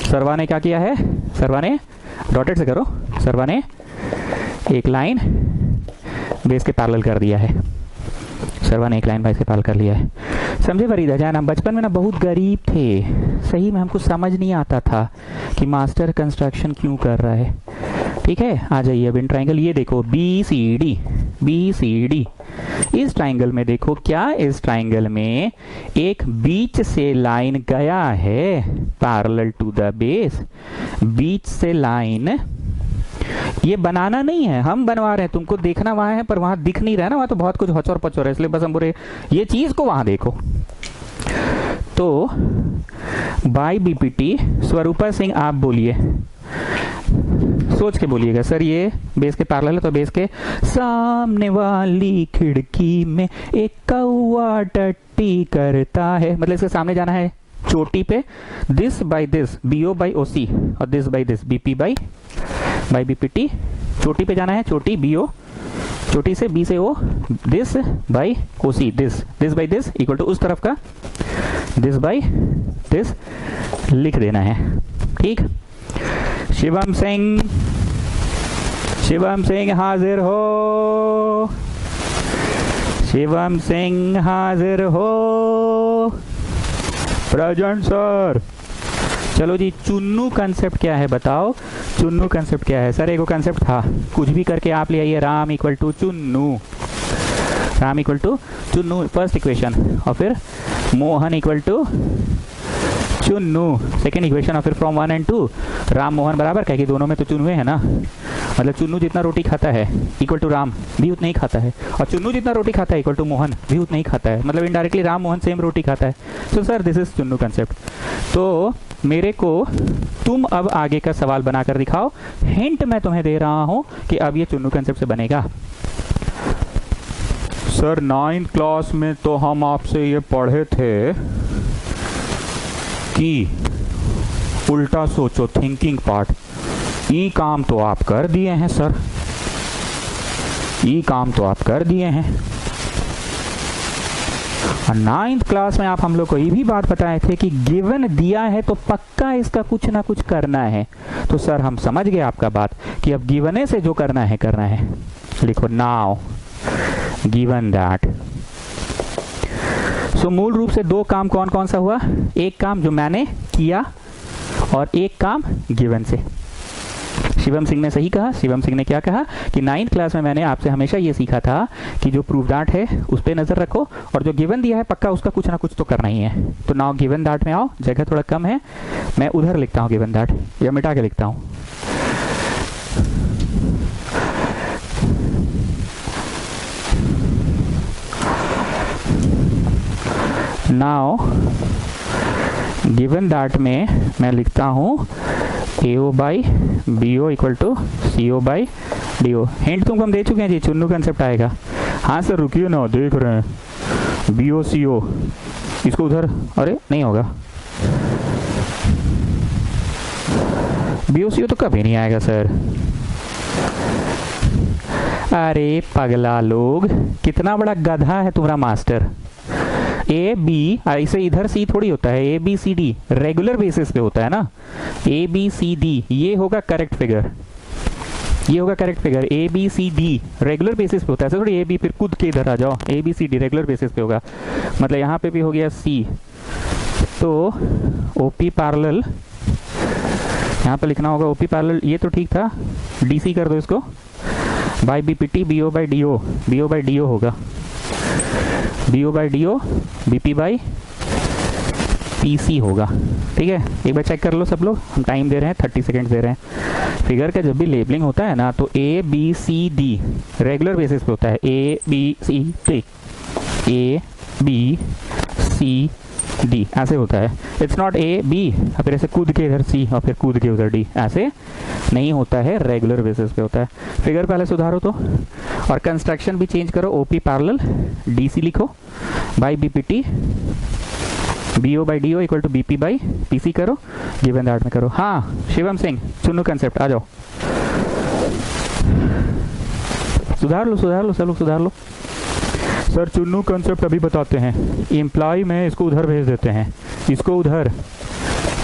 सर्वा ने क्या किया है, सर्वा ने डॉटेड से करो, सर्वा ने एक लाइन बेस के पैरेलल कर दिया है, सर्वा ने एक लाइन बेस के पैरेलल कर लिया है। समझे फरीदा जान, हम बचपन में ना बहुत गरीब थे, सही में हमको समझ नहीं आता था कि मास्टर कंस्ट्रक्शन क्यों कर रहा है। ठीक है, आ जाइए अब इन ट्राइंगल, ये देखो BCD, इस ट्राइंगल में देखो क्या, इस ट्राइंगल में एक बीच से लाइन गया है पैरेलल टू द बेस, बीच से लाइन, ये बनाना नहीं है, हम बनवा रहे हैं, तुमको देखना वहां है पर वहां दिख नहीं रहा है ना, वहां तो बहुत कुछ हचौर पचौर है, इसलिए बस हम बोले ये चीज को वहां देखो। तो बाय BPT स्वरूपा सिंह आप बोलिए, सोच के बोलिएगा, सर ये बेस के पैरेलल है तो बेस के सामने वाली खिड़की में एक कौवा टट्टी करता है, मतलब इसके सामने जाना है चोटी पे, this by this BO by OC, और this by this BP by BPT, चोटी पे जाना है, चोटी BO, चोटी से B से O, this by OC, this by this equal to उस तरफ का दिस बाय दिस लिख देना है। ठीक, शिवम सिंह हाजिर हो, शिवम सिंह हाजिर हो, प्रेजेंट सर। चलो जी, चुन्नू कंसेप्ट क्या है बताओ, चुन्नू कंसेप्ट क्या है सर? एक कंसेप्ट था, कुछ भी करके आप ले आइए, Ram equal to Chunnu, Ram equal to Chunnu first equation, और फिर Mohan equal to Chunnu second equation, और फिर फ्रॉम 1 and 2 राम मोहन बराबर, क्या कि दोनों में तो चुन्नू है ना, मतलब चुन्नू जितना रोटी खाता है इक्वल टू राम भी उतना ही खाता है, और चुन्नू जितना रोटी खाता है इक्वल टू मोहन भी उतना ही खाता है, मतलब इनडायरेक्टली राम मोहन सेम रोटी खाता है। So sir this is Chunnu concept. तो मेरे को तुम अब आगे का सवाल बनाकर दिखाओ, हिंट मैं तुम्हें दे रहा हूं कि अब ये चुन्नू कंसेप्ट से बनेगा। सर 9th क्लास में तो हम आपसे ये पढ़े थे कि उल्टा सोचो, थिंकिंग पार्ट, ई काम तो आप कर दिए हैं सर, ई काम तो आप कर दिए हैं। और 9th क्लास में आप हम लोग को ये भी बात बताए थे कि गिवन दिया है तो पक्का इसका कुछ ना कुछ करना है। तो सर हम समझ गए आपका बात कि अब गिवने से जो करना है करना है। लिखो नाउ गिवन दैट। सो मूल रूप से दो काम कौन कौन सा हुआ, एक काम जो मैंने किया और एक काम गिवन से। शिवम सिंह ने सही कहा। शिवम सिंह ने क्या कहा कि 9th क्लास में मैंने आपसे हमेशा ये सीखा था कि जो प्रूफ दैट है उस पर नजर रखो और जो गिवन दिया है पक्का उसका कुछ ना कुछ तो करना ही है। तो नाउ गिवन दैट में आओ, जगह थोड़ा कम है, मैं उधर लिखता हूँ गिवन दैट, या मिटा के लिखता हूँ। नाउ गिवन दैट में मैं लिखता हूँ AO by BO equal to CO by DO। Hint तुमको हम दे चुके हैं जी, चुन्नू कंसेप्ट आएगा। हाँ सर रुकिए ना, देख रहे हैं BO CO, इसको उधर, अरे नहीं होगा, BO CO तो कभी नहीं आएगा सर। अरे पगला लोग, कितना बड़ा गधा है तुम्हारा मास्टर। ए बी, ऐसे इधर सी थोड़ी होता है, ABCD रेगुलर बेसिस पे होता है ना, ABCD ये होगा करेक्ट फिगर, ये होगा correct figure. ABCD regular basis पे होता है, ऐसे थोड़ी AB फिर कूद के इधर आ जाओ, ABCD रेगुलर बेसिस पे होगा। मतलब यहाँ पे भी हो गया C, तो OP पैरेलल यहाँ पे लिखना होगा OP पैरेलल, ये तो ठीक था, DC कर दो इसको, by BPT BO by DO, BO by DO होगा, BO by DO BP by PC होगा। ठीक है, एक बार चेक कर लो सब लोग, हम टाइम दे रहे हैं 30 सेकेंड दे रहे हैं। फिगर का जब भी लेबलिंग होता है ना तो ABCD रेगुलर बेसिस पे होता है, ABCD ABCD ऐसे होता है। इट्स नॉट AB और फिर ऐसे कूद के इधर C और फिर कूद के उधर D, ऐसे नहीं होता है, रेगुलर बेसिस पे होता है। फिगर पहले सुधारो तो, और कंस्ट्रक्शन भी चेंज करो, OP पैरेलल DC लिखो by BPT BO by DO equal to BP by PC करो, गिवन दैट में करो। हाँ शिवम सिंह, चुन्नू कंसेप्ट आ जाओ, सुधार लो सुधार लो, सब लोग सुधार लो। सर चुन्नू कंसेप्ट अभी बताते हैं। इम्प्लाई में इसको उधर भेज देते हैं, इसको उधर,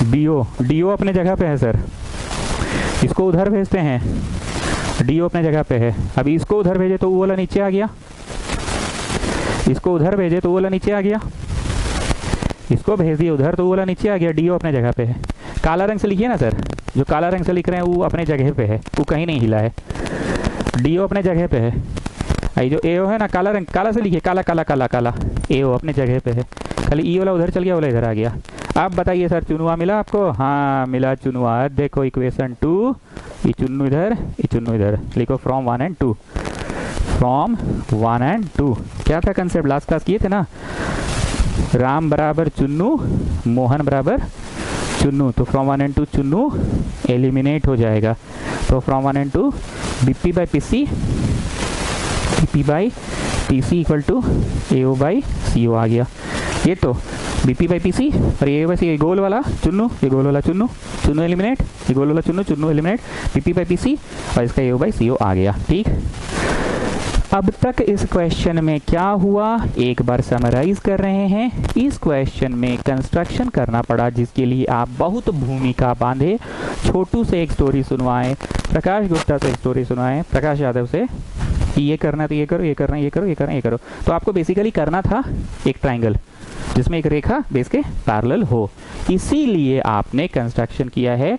DO अपने जगह पे है सर, इसको उधर भेजते हैं, DO अपने जगह पे है। अभी इसको उधर भेजे तो वो वाला नीचे आ गया, इसको उधर भेजे तो वो वाला नीचे आ गया, इसको भेज दिए उधर तो वो वाला नीचे आ गया, DO अपने जगह पे है। काला रंग से लिखिए ना सर, जो काला रंग से लिख रहे हैं वो अपने जगह पे है, वो कहीं नहीं हिला है, DO अपने जगह पे है। ये जो AO है ना, काला रंग, काला से लिखिए, काला काला काला काला, AO अपने जगह पे है, खाली E वाला उधर चल गया, वाला इधर आ गया। अब बताइए सर चुनुआ मिला आपको? हाँ मिला चुनुआ, देखो इक्वेशन 2, ये चुन्नू इधर, ये चुन्नू इधर, लिखो फ्रॉम 1 and 2, फ्रॉम 1 and 2। क्या था कंसेप्ट, लास्ट क्लास किए थे ना, राम बराबर चुन्नू, मोहन बराबर चुन्नू, तो फ्रॉम 1 and 2 चुन्नू एलिमिनेट हो जाएगा। तो from 1 and 2 BP by PC, BP by PC equal to AO by CO आ गया। ये तो BP बाई PC और AO बाई CO, गोल वाला चुन्नू, ये गोल वाला चुन्नू, चुन्नू एलिमिनेट, ये गोल वाला Chunnu, Chunnu eliminate, BP by PC और इसका AO बाई CO आ गया। ठीक, अब तक इस क्वेश्चन में क्या हुआ एक बार समराइज कर रहे हैं। इस क्वेश्चन में कंस्ट्रक्शन करना पड़ा, जिसके लिए आप बहुत भूमिका बांधे। छोटू से एक स्टोरी सुनवाए, प्रकाश गुप्ता से एक स्टोरी सुनवाए, प्रकाश यादव से ये करना तो ये करो, ये करना ये करो, ये करना ये करो। तो आपको बेसिकली करना था एक ट्राइंगल जिसमें एक रेखा बेस के पैरेलल हो, इसीलिए आपने कंस्ट्रक्शन किया है।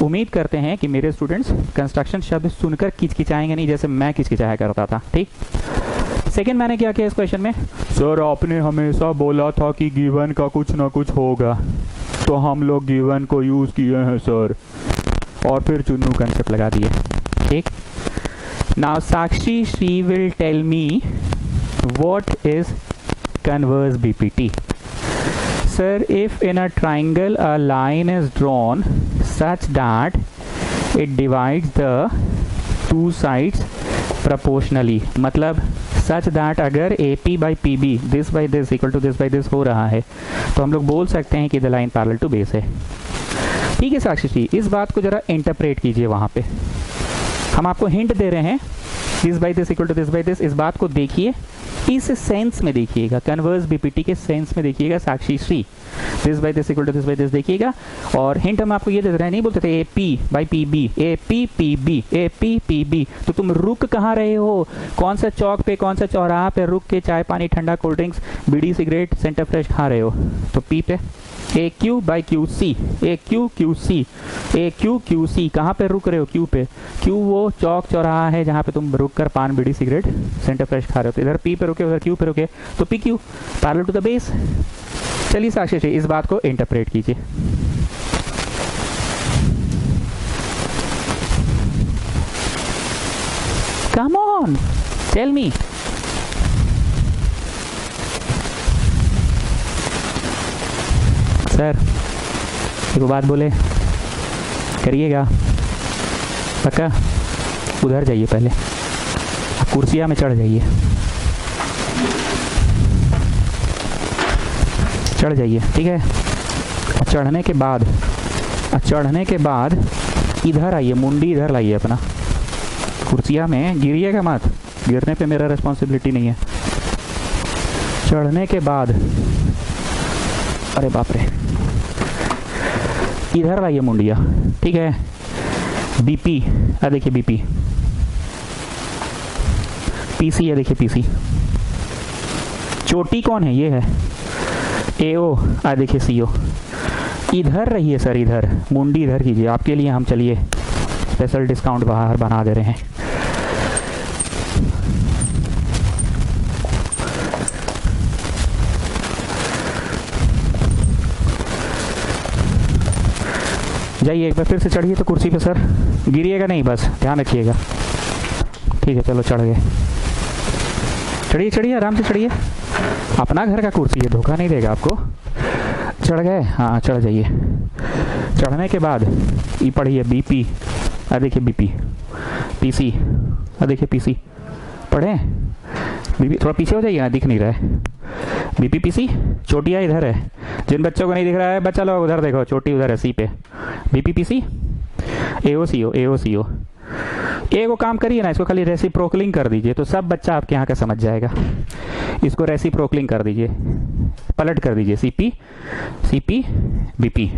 उम्मीद करते हैं कि मेरे स्टूडेंट्स कंस्ट्रक्शन शब्द सुनकर किचकिचाएंगे नहीं, जैसे मैं किचकिचाया करता था। ठीक, सेकंड मैंने क्या किया इस क्वेश्चन में, सर आपने हमेशा बोला था कि गिवन का कुछ ना कुछ होगा, तो हम लोग गिवन को यूज किए हैं सर, और फिर चुन्नू कंसेप्ट लगा दिए। ठीक, now Sakshi she will tell me what is converse BPT. Sir, if in a triangle a line is drawn such that it divides the two sides proportionally, मतलब such that अगर AP by PB this by this equal to this by this हो रहा है, तो हम लोग बोल सकते हैं कि the line parallel to base है। ठीक है साक्षी जी, इस बात को जरा इंटरप्रेट कीजिए। वहां पे हम आपको हिंट दे रहे हैं, this by this equal to this by this. इस बात को देखिए, इस सेंस में देखिएगा, कन्वर्स बीपीटी के सेंस में देखिएगा Sakshi Shri. This by this equal to this by this देखिएगा। और हिंट हम आपको ये दे रहे हैं, नहीं बोलते थे A P by P B, A P P B, A P P B. तो तुम रुक कहाँ रहे हो? कौन सा चौक पे, कौन सा चौराहा पे रुक के चाय पानी ठंडा कोल्ड ड्रिंक्स बीड़ी सिगरेट सेंटर फ्रेश खा रहे हो? तो पी पे A Q by Q C, A Q Q C, A Q Q C. कहाँ पे रुक रहे हो? क्यू पे। क्यू वो चौक चौराहा है जहाँ पे तुम रुक कर पान बीड़ी सिगरेट सेंटर फ्रेश खा रहे हो। तो इधर पी पे रुके, उधर क्यू पे रुके, तो P Q parallel to the base. चलिए साक्षी जी, इस बात को इंटरप्रेट कीजिए। Come on, tell me. Sir एक बात बोले, करिएगा पक्का? उधर जाइए पहले, कुर्सियाँ में चढ़ जाइए, चढ़ जाइए, ठीक है? चढ़ने के बाद इधर आइए, मुंडी इधर लाइए अपना, कुर्सियाँ में गिरिएगा मत, गिरने पे मेरा रिस्पॉन्सिबिलिटी नहीं है। चढ़ने के बाद, अरे बाप रे, इधर लाइए मुंडिया, ठीक है? बीपी, आ देखिए बीपी, पीसी है, देखिए पीसी। चोटी कौन है? ये है एओ, आ देखिए सीओ। इधर रहिए सर, इधर मुंडी इधर कीजिए। आपके लिए हम चलिए स्पेशल डिस्काउंट बाहर बना दे रहे हैं। जाइए एक बार फिर से चढ़िए तो कुर्सी पे सर, गिरिएगा नहीं, बस ध्यान रखिएगा, ठीक है? चलो चढ़ गए, चढ़िए चढ़िए, आराम से चढ़िए, अपना घर का कुर्सी है, धोखा नहीं देगा आपको। चढ़ गए? हाँ चढ़ जाइए। चढ़ने के बाद ई पढ़िए बीपी, आ देखिए बीपी, पीसी, आ देखिए पीसी, पढ़े? बीपी थोड़ा पीछे हो जाइए ना, दिख नहीं रहा है। बीपी पीसी, चोटियाँ इधर है, जिन बच्चों को नहीं दिख रहा है बच्चा लोग उधर देखो, चोटी उधर है सी पे। बीपी पीसी, एओ सीओ, एओ सीओ। एक वो काम करिए ना, इसको खाली रेसिप्रोकलिंग कर दीजिए तो सब बच्चा आपके यहाँ का समझ जाएगा। इसको रेसिप्रोकलिंग कर दीजिए, पलट कर दीजिए, सीपी सीपी बीपी,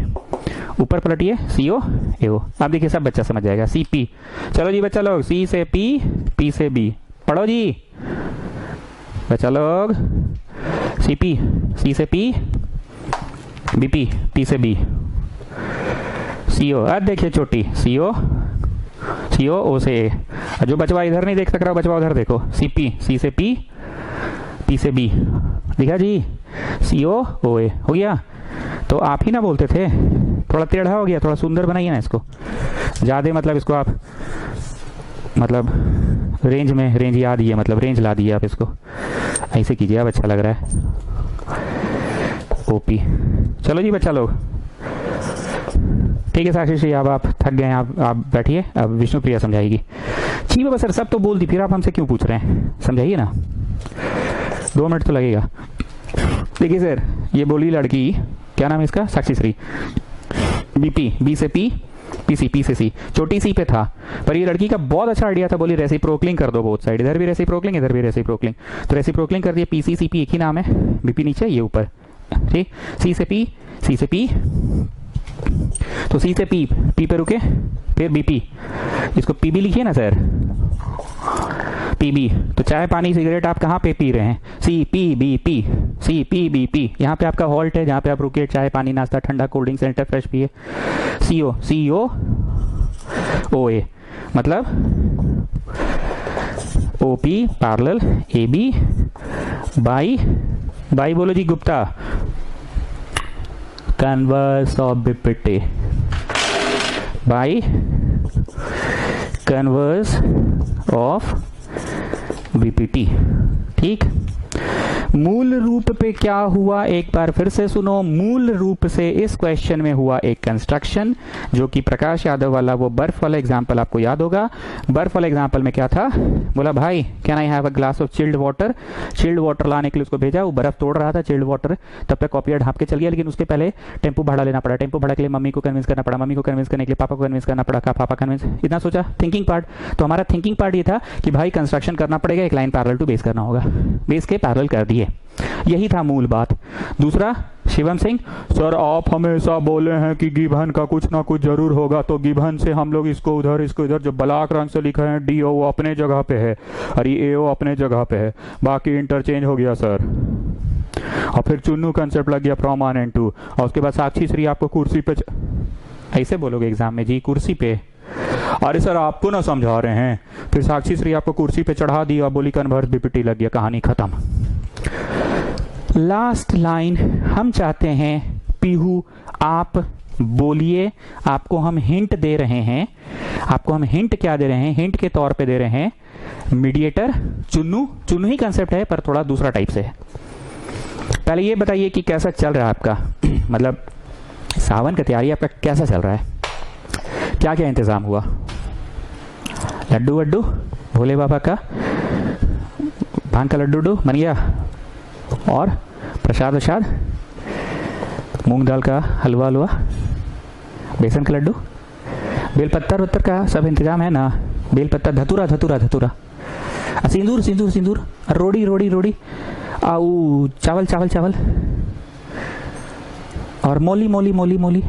ऊपर पलटिए सीओ एओ। आप देखिए सब बच्चा समझ जाएगा, सीपी। चलो जी बच्चा लोग, सी से पी से बी, पढ़ो जी बच्चा लोग। सीपी, सी से पी, बीपी, पी से बी, सीओ। अब देखिए चोटी, सीओ सीओ, ओ से ए। जो बचवा इधर नहीं देख सक रहा, बचवा उधर देखो, सीपी, सी से पी, पी से बी, दिखा जी? सीओ ओ ए हो गया। तो आप ही ना बोलते थे, थोड़ा टेढ़ा हो गया, थोड़ा सुंदर बनाइए ना इसको ज़्यादा, मतलब इसको आप मतलब रेंज में, रेंज याद दिए, मतलब रेंज ला दिए आप इसको, ऐसे कीजिए, अब अच्छा लग रहा है। ओपी। चलो जी बच्चा लोग, ठीक है साक्षी जी, अब आप थक गए हैं, आप बैठिए, अब विष्णुप्रिया समझाएगी। जी बाबा सर, सब तो बोल दी, फिर आप हमसे क्यों पूछ रहे हैं? समझाइए ना, 2 मिनट तो लगेगा। देखिए सर, ये बोली लड़की, क्या नाम है इसका? साक्षी श्री। बीपी, बी से पी, पीसी, पी से सी, छोटी सी पे था, पर ये लड़की का बहुत अच्छा आइडिया था, बोली रेसिप्रोकलिंग कर दो बोथ साइड, इधर भी रेसिप्रोकलिंग, इधर भी रेसिप्रोकलिंग। तो रेसिप्रोकलिंग कर दिए, पीसी सीपी एक ही नाम है, बीपी नीचे, ये ऊपर, ठीक? सी से पी, सी से पी, तो सी से पी, पी पे रुके, फिर बीपी, इसको पीबी लिखिए ना सर, पीबी। तो चाय पानी सिगरेट आप कहाँ पे पी रहे हैं? C P B P, C P B P. यहाँ पे आपका हॉल्ट है, जहाँ पे आप रुके, चाय पानी नाश्ता ठंडा कोल्ड ड्रिंक सेंटर फ्रेश पिए। सीओ, सीओ ओ ए, मतलब O P parallel A B by, by बोलो जी Gupta, converse of BPT by converse of BPT, ठीक? मूल रूप पे क्या हुआ, एक बार फिर से सुनो। मूल रूप से इस क्वेश्चन में हुआ एक कंस्ट्रक्शन, जो कि प्रकाश यादव वाला वो बर्फ वाला एग्जाम्पल आपको याद होगा। बर्फ वाला एग्जाम्पल में क्या था, बोला भाई can I have a glass of chilled water. Chilled water लाने के लिए उसको भेजा, वो बर्फ तोड़ रहा था, चिल्ड वाटर। तब तक कॉपियर ढांप के चल गया, लेकिन उसके पहले टेम्पो भाड़ा लेना पड़ा। टेम्पो भाड़ा के लिए मम्मी को कन्विंस करना पड़ा, मम्मी को कन्विंस करने के लिए पापा को कन्विंस करना पड़ा। पापा कन्विंस, इतना सोचा थिंकिंग पार्ट। तो हमारा थिंकिंग पार्ट ये था कि भाई कंस्ट्रक्शन करना पड़ेगा, एक लाइन पैरेलल टू बेस करना होगा, बेस के पैरेलल कर दिए, यही था मूल बात। दूसरा, शिवम सिंह, सर आप हमेशा बोले हैं कि गिवन का कुछ ना कुछ जरूर होगा, तो गिवन से हम लोग इसको उधर इसको इधर, जो ब्लैक रंग से लिखा है डी ओ अपने जगह पे है और ये ए ओ अपने जगह पे है, बाकी इंटरचेंज हो गया सर। और फिर चुन्नू कंसेप्ट लग गया फ्रॉम 1 and 2, और उसके बाद साक्षी श्री आपको कुर्सी पे ऐसे बोलोगे एग्जाम में जी, कुर्सी पे, अरे सर आपको ना समझा रहे हैं। फिर साक्षी श्री आपको कुर्सी पे चढ़ा दी और बोली कन्वर्स बीपीटी लग गया, कहानी खत्म। लास्ट लाइन हम चाहते हैं पीहू आप बोलिए, आपको हम हिंट दे रहे हैं। आपको हम हिंट क्या दे रहे हैं, हिंट के तौर पे दे रहे हैं मीडिएटर। चुन्नू, चुन्नू ही कंसेप्ट है पर थोड़ा दूसरा टाइप से है। पहले ये बताइए कि कैसा चल रहा है आपका, मतलब सावन का तैयारी आपका कैसा चल रहा है, क्या क्या इंतजाम हुआ? लड्डू वड्डू भोले बाबा का, भांग का लड्डू बन गया, और प्रसाद वसाद, मूंग दाल का हलवा हलवा, बेसन का लड्डू, बेलपत्तर वत्तर का सब इंतजाम है ना? बेलपत्तर, धतूरा धतूरा धतूरा, सिंदूर सिंदूर सिंदूर, रोड़ी रोड़ी रोड़ी, आऊ चावल चावल चावल, और मोली मोली मोली मोली,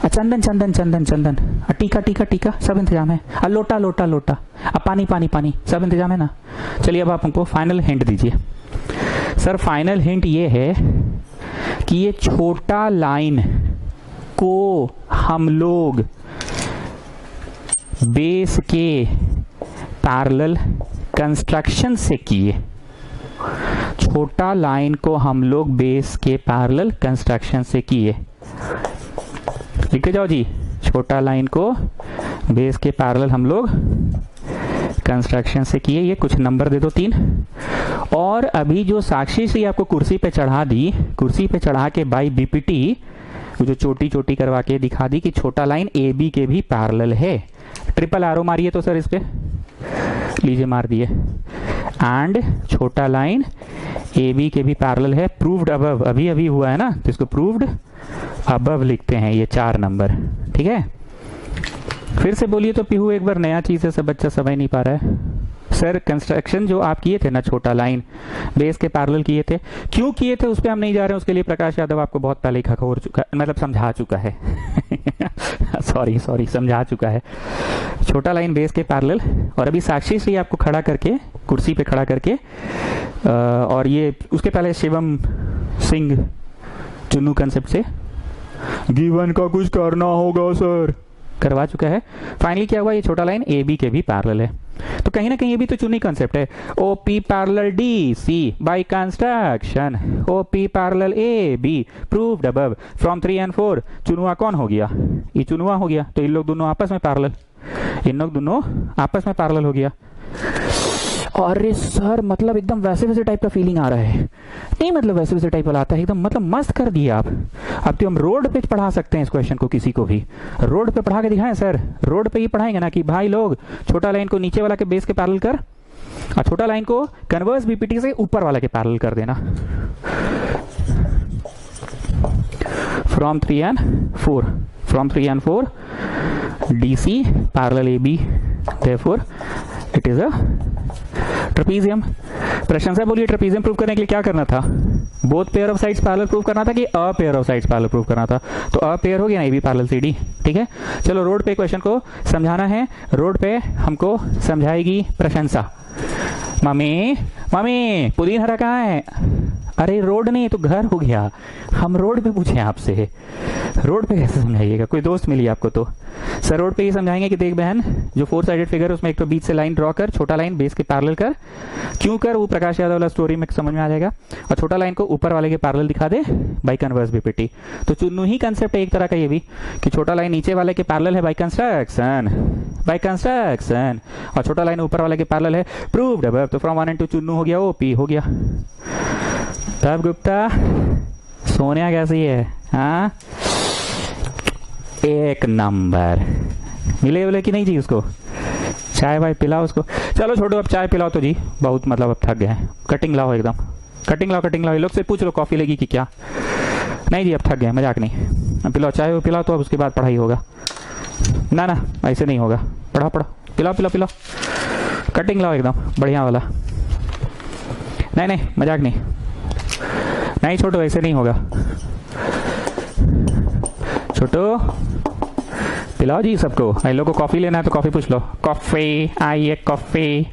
चंदन चंदन चंदन चंदन, टीका टीका टीका, सब इंतजाम है। लोटा लोटा लोटा, पानी पानी पानी, सब इंतजाम है ना? चलिए अब आप हमको फाइनल हिंट दीजिए। सर फाइनल हिंट ये है कि ये छोटा लाइन को हम लोग बेस के पैरेलल कंस्ट्रक्शन से किए। छोटा लाइन को हम लोग बेस के पैरेलल कंस्ट्रक्शन से किए। लिख के जाओ जी, छोटा लाइन को बेस के पैरेलल हम लोग कंस्ट्रक्शन से किए। ये कुछ नंबर दे दो 3। और अभी जो साक्षी श्री आपको कुर्सी पे चढ़ा दी, कुर्सी पे चढ़ा के बाई बीपीटी जो चोटी चोटी करवा के दिखा दी कि छोटा लाइन ए बी के भी पैरेलल है। ट्रिपल एरो मारिए तो सर इस पे, लीजिए मार दिए, एंड छोटा लाइन ए बी के भी पैरेलल है, प्रूव्ड अबव, अभी अभी हुआ है ना, तो इसको प्रूव्ड अबव लिखते हैं, ये 4 नंबर, ठीक है। फिर से बोलिए तो पीहू, एक बार नया चीज है, सब बच्चा समझ नहीं पा रहा है। सर कंस्ट्रक्शन जो आप किए थे ना, छोटा लाइन बेस के पैरेलल किए थे, क्यों किए थे उस पर हम नहीं जा रहे हैं, उसके लिए प्रकाश यादव आपको बहुत पहले ही खखोर चुका, मतलब समझा चुका है सॉरी सॉरी, समझा चुका है। छोटा लाइन बेस के पैरेलल, और अभी साक्षी श्री आपको खड़ा करके, कुर्सी पे खड़ा करके, और ये उसके पहले शिवम सिंह चुन्नू कंसेप्ट से गिवन का कुछ करना होगा सर, करवा चुका है। फाइनली क्या हुआ, ये छोटा लाइन ए बी के भी पैरेलल है। तो कहीं ना कहीं ये भी तो चुन्नी कंसेप्ट है। O P parallel D C by construction, O P parallel A B proved above from 3 and 4। Chunua कौन हो गया, ये चुनुआ हो गया, तो इन लोग दोनों आपस में पैरेलल, इन लोग दोनों आपस में पैरेलल हो गया। अरे सर मतलब एकदम वैसे वैसे टाइप का फीलिंग आ रहा है, नहीं मतलब वैसे वैसे टाइप वाला आता है एकदम, मतलब मस्त कर दिया आप। अब तो हम रोड पे पढ़ा सकते हैं इस क्वेश्चन को, किसी को भी रोड पे पढ़ा के दिखाएं सर, रोड पे ही पढ़ाएंगे ना कि भाई लोग छोटा लाइन को नीचे वाला के बेस के पैरेलल कर, और छोटा लाइन को कन्वर्स बीपीटी से ऊपर वाला के पैरेलल कर देना। From 3 and 4, from 3 and 4 DC parallel AB, therefore it is a trapezium. प्रशंसा बोलिए, ट्रेपीजियम प्रूव करने के लिए क्या करना था, both pair of sides parallel prove करना था कि a pair of sides parallel prove करना था, तो अ पेयर हो गया ना, A B parallel C D, ठीक है। चलो रोड पे क्वेश्चन को समझाना है, रोड पे हमको समझाएगी प्रशंसा। मम्मी मम्मी पुदीन हरा कहाँ है, अरे रोड नहीं, तो घर हो गया। हम रोड पे पूछे आपसे, रोड पे कैसे समझाइएगा? कोई दोस्त मिली आपको तो सर रोड पे ये समझाएंगे कि देख बहन, जो 4 साइडेड फिगर है उसमें एक तो बीच से लाइन ड्रॉ कर, छोटा लाइन बेस के पैरेलल कर। क्यों कर? वो प्रकाश यादव वाला स्टोरी में समझ में आ जाएगा। और छोटा लाइन को ऊपर वाले के पैरेलल दिखा दे बाई कन्वर्स बीपीटी। तो चुन्नू ही कंसेप्ट है एक तरह का ये भी, कि छोटा लाइन नीचे वाले के पैरेलल है बाई कंस्ट्रक्शन, बाई कंस्ट्रक्शन, और छोटा लाइन ऊपर वाले के पैरेलल है प्रूव्ड अबव। तो फ्रॉम 1 and 2 चुन्नू हो गया, ओपी हो गया। तब गुप्ता सोनिया कैसी है? हाँ, एक नंबर। मिले बोले कि नहीं जी उसको? चाय भाई पिलाओ उसको। चलो छोड़ो, अब चाय पिलाओ तो जी, बहुत मतलब अब थक गए। कटिंग लाओ, एकदम कटिंग लाओ, कटिंग लाओ। ये लोग से पूछ लो कॉफी लेगी कि क्या? नहीं जी अब थक गए, मजाक नहीं। पिलाओ चाय, वो पिलाओ तो अब उसके बाद पढ़ाई होगा। ना ना ऐसे नहीं होगा, पढ़ाओ पढ़ाओ, पिलाओ पिलाओ पिलाओ। कटिंग लाओ एकदम बढ़िया वाला। नहीं नहीं मजाक नहीं, नहीं छोटो ऐसे नहीं होगा। छोटो पिलाओ जी सबको। इन लोग को कॉफी लेना है तो कॉफी पूछ लो। कॉफी आइए, कॉफी।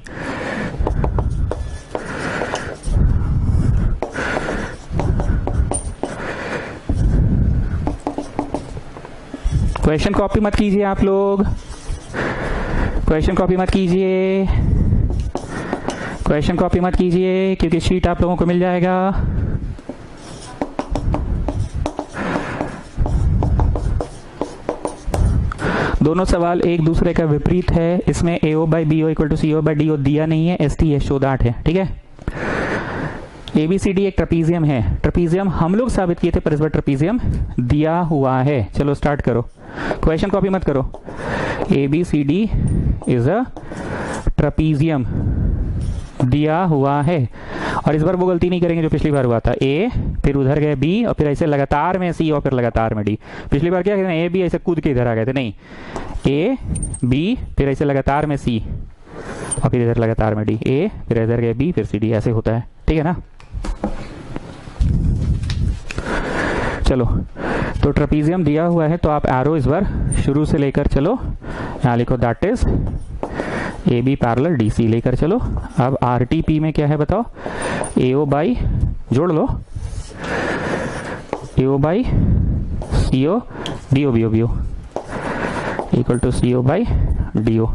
क्वेश्चन कॉपी मत कीजिए आप लोग, क्वेश्चन कॉपी मत कीजिए, क्वेश्चन कॉपी मत कीजिए, क्योंकि शीट आप लोगों को मिल जाएगा। दोनों सवाल एक दूसरे का विपरीत है। इसमें AO by BO equal to CO by DO दिया नहीं है, ST है, शो दैट है। ठीक है, ABCD एक ट्रपीजियम है। ट्रपीजियम हम लोग साबित किए थे, पर इस बार ट्रपीजियम दिया हुआ है। चलो स्टार्ट करो, क्वेश्चन कॉपी मत करो। ABCD इज अ ट्रपीजियम, दिया हुआ है। और इस बार वो गलती नहीं करेंगे जो पिछली बार हुआ था, A फिर उधर गए B और फिर ऐसे लगातार में C और फिर लगातार में D। पिछली बार क्या कहते हैं, A B ऐसे कूद के इधर आ गए थे। नहीं, A B फिर ऐसे लगातार में C और फिर इधर लगातार में D, A फिर इधर गए B फिर C D, ऐसे होता है। ठीक है ना? चलो, तो ट्रपीजियम दिया हुआ है, तो आप एरो इस बार शुरू से लेकर चलो, यहाँ लिखो that is AB parallel DC लेकर चलो। अब RTP में क्या है बताओ? AO बाई, जोड़ लो, AO by CO DO BO BO equal to CO by DO।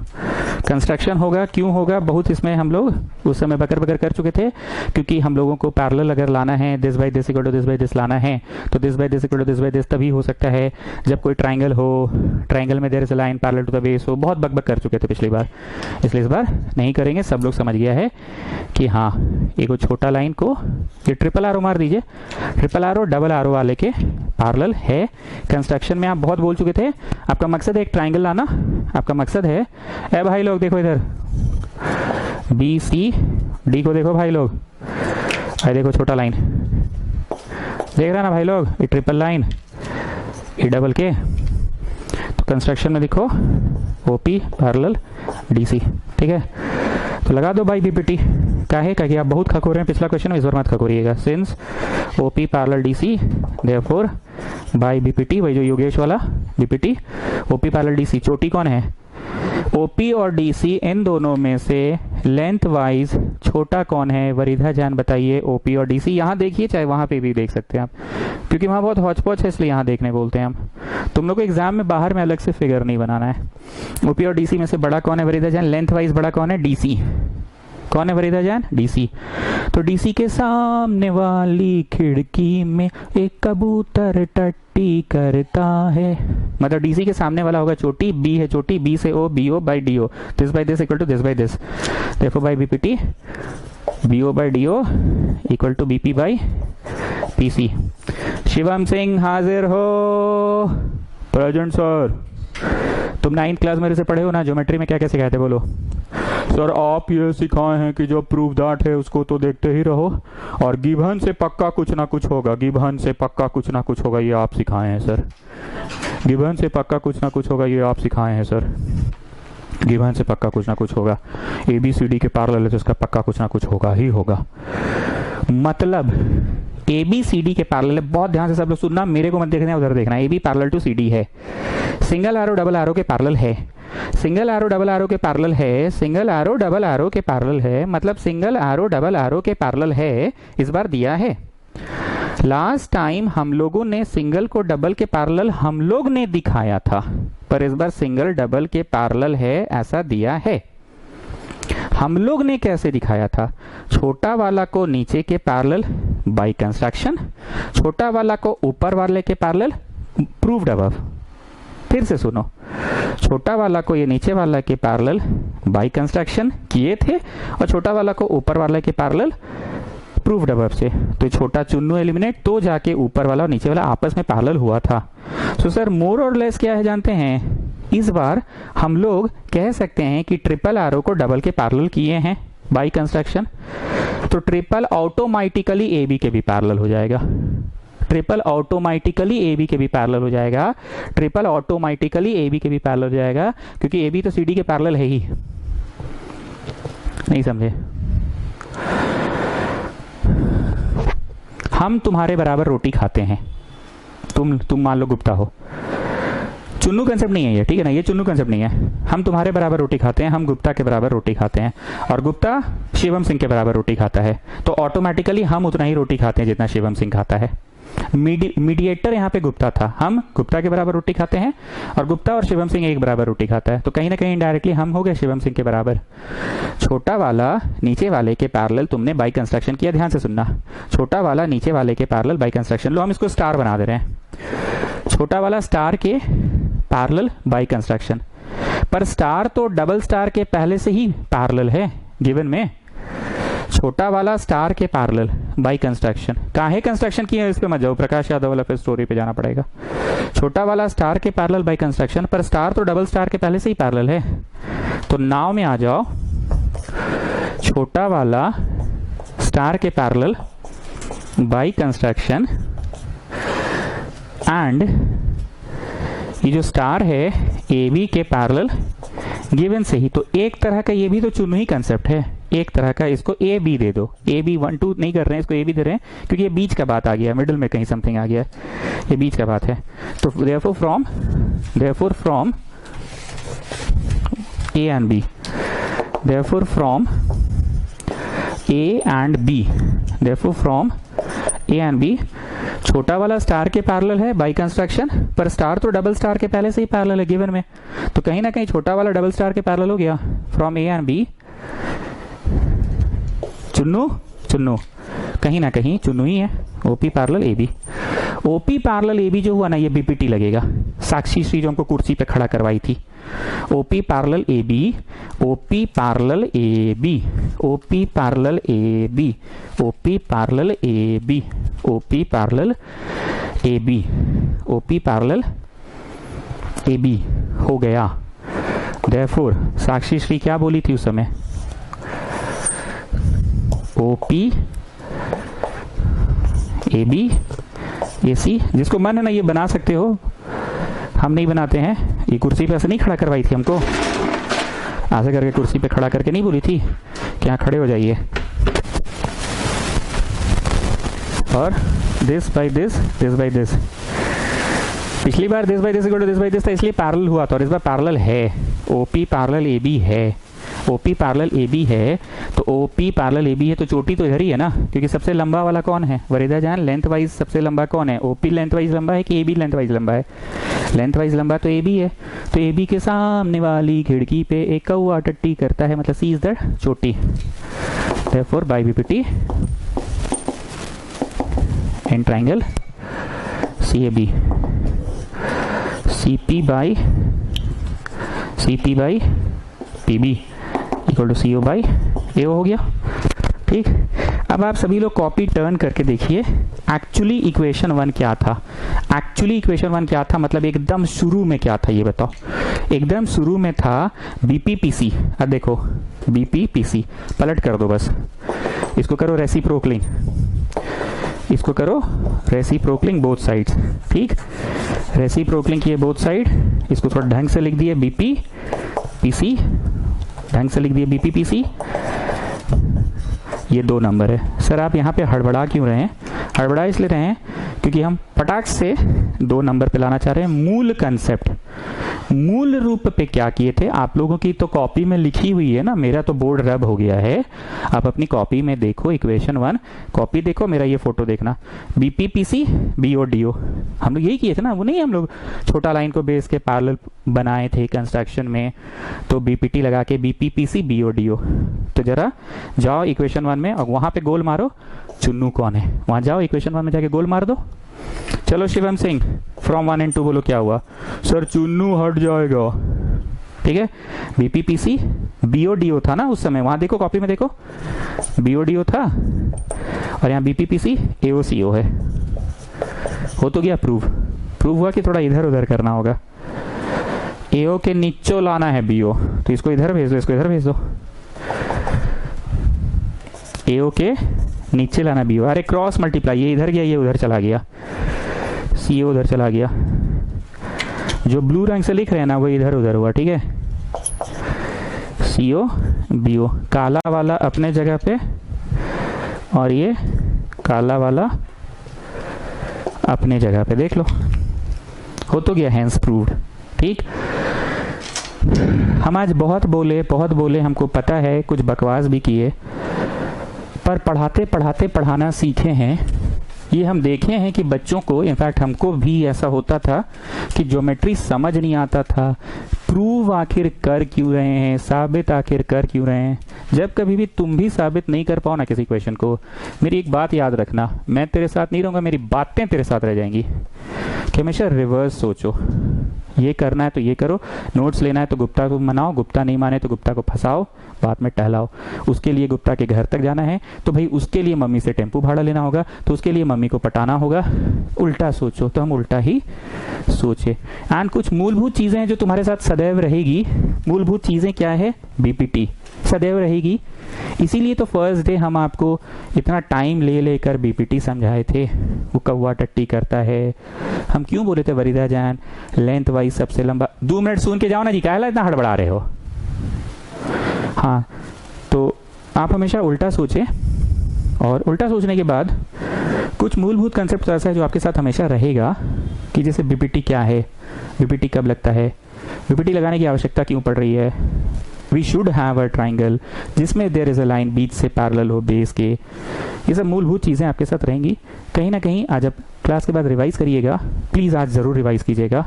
Construction होगा, क्यों होगा? बहुत इसमें हम लोग उस समय बकर बकर कर चुके थे, क्योंकि हम लोगों को पैरेलल अगर लाना है, this by this equal to this by this लाना है, तो this by this equal to this by this तभी हो सकता है जब कोई ट्राइंगल हो, ट्राइंगल में there is a line parallel to the base हो। बहुत बक कर चुके थे पिछली बार, इसलिए इस बार नहीं करेंगे। सब लोग समझ गया है कि हाँ, एक छोटा लाइन को ये ट्रिपल आरो मार दीजिए, ट्रिपल आरो डबल आरो वाले के पैरेलल है। कंस्ट्रक्शन में आप बहुत बोल चुके थे, आपका मकसद है एक ट्राइंगल लाना, आपका मकसद है। ए भाई लोग देखो इधर, BCD को देखो भाई लोग, अरे देखो छोटा लाइन देख रहा ना भाई लोग, ये ट्रिपल लाइन, ये डबल के। तो कंस्ट्रक्शन में देखो OP पैरेलल DC। ठीक है, तो लगा दो बाई BPT। काहे कि आप बहुत खकोरे हैं पिछला क्वेश्चन में, इस बार मत खकोरिएगा। Since OP parallel DC therefore by BPT, वही जो योगेश वाला BPT, OP पैरेलल DC। चोटी कौन है? OP और DC, इन दोनों में से लेंथ वाइज छोटा कौन है? वरिधा जान बताइए। OP और DC, यहाँ देखिए, चाहे वहां पे भी देख सकते हैं आप, क्योंकि वहां बहुत हौच पौच है इसलिए यहाँ देखने बोलते हैं हम। तुम लोग को एग्जाम में बाहर में अलग से फिगर नहीं बनाना है। OP और DC में से बड़ा कौन है वरिधा जान? लेंथ वाइज बड़ा कौन है? DC। कौन है वरिधा जान? DC। तो DC के सामने वाली खिड़की में एक कबूतर टट्टी करता है, मतलब DC के सामने वाला होगा चोटी, B है चोटी, B से O, BO by DO, this by this equal to this by this, देखो by BPT, BO by DO equal to BP by PC। Shivam Singh हाजिर हो? Present sir. तुम 9th क्लास में से पढ़े हो ना, ज्योमेट्री में क्या क्या सिखाए थे बोलो? सर आप ये सिखाए हैं कि जो प्रूव दैट है उसको तो देखते ही रहो, और गिवन से पक्का कुछ ना कुछ होगा, गिवन से पक्का कुछ ना कुछ होगा, ये आप सिखाए हैं सर। गिवन से पक्का कुछ ना कुछ होगा, ये आप सिखाए हैं सर। गिवन से पक्का कुछ ना कुछ होगा, ABCD के पैरेलल है तो इसका पक्का कुछ ना कुछ होगा ही होगा। मतलब ABCD के पैरेलल है, बहुत ध्यान से सब लोग सुनना, मेरे को मत देखना, उधर देखना। AB पैरेलल टू CD है, सिंगल एरो डबल एरो के पैरेलल है, सिंगल एरो डबल एरो के पैरेलल है, सिंगल एरो डबल एरो के पैरेलल है, मतलब सिंगल एरो डबल एरो के पैरेलल है, इस बार दिया है। लास्ट टाइम हम लोगों ने सिंगल को डबल के पैरेलल हम लोग ने दिखाया था, पर इस बार सिंगल डबल के पैरेलल है ऐसा दिया है। हम लोग ने कैसे दिखाया था? छोटा वाला को नीचे के पैरेलल बाय कंस्ट्रक्शन, छोटा वाला को ऊपर वाले के पैरेलल प्रूव्ड अबव। फिर से सुनो, छोटा वाला को ये नीचे वाला के पैरेलल बाय कंस्ट्रक्शन किए थे और छोटा वाला को ऊपर वाले के पैरेलल प्रूव्ड अबव से। तो छोटा चुन्नू एलिमिनेट, तो जाके ऊपर वाला और नीचे वाला आपस में पैरेलल हुआ था। सो सर मोर और लेस क्या है जानते हैं? इस बार हम लोग कह सकते हैं कि ट्रिपल एरो को डबल के पैरेलल किए हैं बाय कंस्ट्रक्शन, तो ट्रिपल ऑटोमेटिकली ए बी के भी पैरेलल हो जाएगा। ट्रिपल ऑटोमेटिकली ए बी के भी पैरेलल हो जाएगा। ट्रिपल ऑटोमेटिकली ए बी के भी पैरेलल हो जाएगा, क्योंकि ए बी तो सी डी के पैरेलल है ही। नहीं समझे? हम तुम्हारे बराबर रोटी खाते हैं, तुम मान लो गुप्ता हो। चुन्नू कंसेप्ट नहीं है ये, ठीक है ना? ये चुन्नू कंसेप्ट नहीं है। हम तुम्हारे बराबर रोटी खाते हैं, हम गुप्ता के बराबर रोटी खाते हैं, और गुप्ता शिवम सिंह के बराबर रोटी खाता है, तो ऑटोमेटिकली हम उतना ही रोटी खाते हैं जितना शिवम सिंह खाता है। मीडिएटर यहाँ पे गुप्ता था, हम गुप्ता के बराबर रोटी खाते हैं और गुप्ता और शिवम सिंह एक बराबर रोटी खाता है, तो कहीं ना कहीं इनडायरेक्टली हम हो गए शिवम सिंह के बराबर। छोटा वाला नीचे वाले के पैरेलल तुमने बाय कंस्ट्रक्शन किया, ध्यान से सुनना। छोटा वाला नीचे वाले के पैरेलल बाय कंस्ट्रक्शन, लो हम इसको स्टार बना दे रहे हैं। छोटा वाला स्टार के पैरेलल बाय कंस्ट्रक्शन, पर स्टार तो डबल स्टार के पहले से ही पैरेलल है गिवन में। छोटा वाला स्टार के पैरेलल बाय कंस्ट्रक्शन, काहे कंस्ट्रक्शन किया इस पे मत जाओ, प्रकाश यादव वाला पे स्टोरी पे जाना पड़ेगा। छोटा वाला स्टार के पैरेलल बाय कंस्ट्रक्शन, पर स्टार तो डबल स्टार के पहले से ही पैरेलल है, तो नाव में आ जाओ। छोटा वाला स्टार के पैरेलल बाय कंस्ट्रक्शन एंड ये जो स्टार है ए बी के पैरेलल गिवन से ही, तो एक तरह का ये भी तो चुनू ही कंसेप्ट है, एक तरह का। इसको ए बी दे दो, ए बी 1 2 नहीं कर रहे हैं, इसको ए बी दे रहे हैं क्योंकि ये बीच का बात आ गया, मिडिल में कहीं समथिंग आ गया, ये बीच का बात है। तो therefore from A and B, therefore from A and B, therefore from A and B, छोटा वाला स्टार के पैरेलल है बाय कंस्ट्रक्शन, पर स्टार तो डबल स्टार के पहले से ही पैरेलल है गिवन में, तो कहीं ना कहीं छोटा वाला डबल स्टार के पैरेलल हो गया। From A and B, Chunnu Chunnu कहीं ना कहीं चुन्नू ही है। OP parallel A B, OP parallel A B जो हुआ ना, ये बीपीटी लगेगा। साक्षी श्री जो हमको कुर्सी पे खड़ा करवाई थी, OP parallel A B, OP parallel A B, OP parallel A B, OP parallel A B, OP parallel A B, OP parallel A B हो गया। देयरफॉर साक्षी श्री क्या बोली थी उस समय? ओपी ए बी ए सी, जिसको मन है ना ये बना सकते हो, हम नहीं बनाते हैं। ये कुर्सी पे ऐसे नहीं खड़ा करवाई थी हमको, ऐसे करके कुर्सी पे खड़ा करके नहीं बोली थी कि यहाँ खड़े हो जाइए, और this by this, this by this. पिछली बार this by this equal to this by this था, इसलिए पैरेलल हुआ था, और इस बार पैरेलल है। ओपी पैरेलल ए बी है, ओपी पैरेलल ए बी है, तो ओपी पैरेलल ए बी है, तो चोटी तो इधर ही है ना, क्योंकि सबसे लंबा वाला कौन है? वरीदा जान, लेंथ वाइज सबसे लंबा कौन है? ओपी लेंथ वाइज लंबा है कि ए बी लेंथ वाइज लंबा है? लेंथ वाइज लंबा तो ए बी है, तो ए बी के सामने वाली खिड़की पे एक कौआ टट्टी करता है, मतलब सी इज द चोटी। Therefore by BPT in triangle C A B, C P by P B equal to C O by A हो गया। ठीक, अब आप सभी लोग कॉपी टर्न करके देखिए एक्चुअली इक्वेशन 1 क्या था। एक्चुअली इक्वेशन 1 क्या था, मतलब एकदम शुरू में क्या था ये बताओ। एकदम शुरू में था बीपीपीसी। अब देखो बीपीपीसी पलट कर दो, बस इसको करो रेसिप्रोकलिंग, इसको करो रेसिप्रोकलिंग बोथ साइड्स। ठीक, रेसिप्रोकलिंग किए बोथ साइड, इसको थोड़ा ढंग से लिख दिए बीपी पीसी, ढंग से लिख दिए बीपीपीसी। ये 2 नंबर है। सर आप यहाँ पे हड़बड़ा क्यों रहे हैं? हड़बड़ा इसलिए रहे हैं क्योंकि हम पटाख से 2 नंबर पे लाना चाह रहे हैं। मूल कंसेप्ट मूल रूप पे क्या किए थे, आप लोगों की तो कॉपी में लिखी हुई है ना, मेरा तो बोर्ड रब हो गया है। आप अपनी कॉपी में देखो, इक्वेशन 1 कॉपी देखो, मेरा ये फोटो देखना, बीपीपीसी बीओडीओ हम लोग यही किए थे ना। वो नहीं हम लोग छोटा लाइन को बेस के पैरेलल बनाए थे कंस्ट्रक्शन में, तो बीपीटी लगा के बीपीपीसी बीओडीओ। तो जरा जाओ इक्वेशन 1 में और वहां पे गोल मारो, चुन्नू कौन है, वहां जाओ इक्वेशन 1 में जाके गोल मार दो। चलो शिवम सिंह फ्रॉम 1 and 2 बोलो क्या हुआ। सर चुन्नू हट जाएगा, ठीक है। बीपीपीसी बीओडीओ था ना उस समय, वहां देखो कॉपी में देखो, बीओडीओ था और यहाँ बीपीपीसी एओसीओ है। हो तो गया प्रूव, प्रूव हुआ कि थोड़ा इधर उधर करना होगा। एओ के नीचो लाना है बीओ, तो इसको इधर भेज दो, इसको इधर भेज दो। एओ के नीचे लाना बीओ, अरे क्रॉस मल्टीप्लाई, ये इधर गया ये उधर चला गया, सीओ उधर चला गया। जो ब्लू रंग से लिख रहे हैं ना वो इधर उधर हुआ, ठीक है। सीओ बीओ, काला वाला अपने जगह पे और ये काला वाला अपने जगह पे, देख लो हो तो गया, हैंस प्रूव्ड, ठीक। हम आज बहुत बोले, हमको पता है, कुछ बकवास भी किए, पर पढ़ाते पढ़ाते पढ़ाना सीखे हैं। ये हम देखे हैं कि बच्चों को, इनफैक्ट हमको भी ऐसा होता था कि ज्योमेट्री समझ नहीं आता था, प्रूव आखिर कर क्यों रहे हैं, साबित आखिर कर क्यों रहे हैं। जब कभी भी तुम भी साबित नहीं कर पाओ ना किसी क्वेश्चन को, मेरी एक बात याद रखना, मैं तेरे साथ नहीं रहूंगा, मेरी बातें तेरे साथ रह जाएंगी, कि हमेशा रिवर्स सोचो। ये करना है तो ये करो, नोट्स लेना है तो गुप्ता को मनाओ, गुप्ता नहीं माने तो गुप्ता को फंसाओ, बाद में टहलाओ। उसके लिए गुप्ता के घर तक जाना है तो भाई उसके लिए मम्मी से टेम्पू भाड़ा लेना होगा, तो उसके लिए मम्मी को पटाना होगा। उल्टा सोचो तो हम उल्टा ही सोचे। एंड कुछ मूलभूत चीजें हैं जो तुम्हारे साथ सदैव रहेगी। मूलभूत चीजें क्या है, बीपीटी सदैव रहेगी। इसीलिए तो फर्स्ट डे हम आपको इतना टाइम ले लेकर बीपीटी समझाए थे। वो कौवा टट्टी करता है, हम क्यों बोले थे वरीदा जान लेंथ वाइज सबसे लंबा। 2 मिनट सुन के जाओ ना जी, काहे इतना हड़बड़ा रहे हो। हाँ, तो आप हमेशा उल्टा सोचें, और उल्टा सोचने के बाद कुछ मूलभूत कंसेप्ट ऐसा है जो आपके साथ हमेशा रहेगा, कि जैसे बीपीटी क्या है, बीपीटी कब लगता है, बीपीटी लगाने की आवश्यकता क्यों पड़ रही है, we should have a triangle जिसमें देयर इज अ लाइन बीच से पैरेलल हो बेस के। ये सब मूलभूत चीज़ें आपके साथ रहेंगी। कहीं ना कहीं आज आप क्लास के बाद रिवाइज करिएगा, प्लीज़ आज ज़रूर रिवाइज कीजिएगा।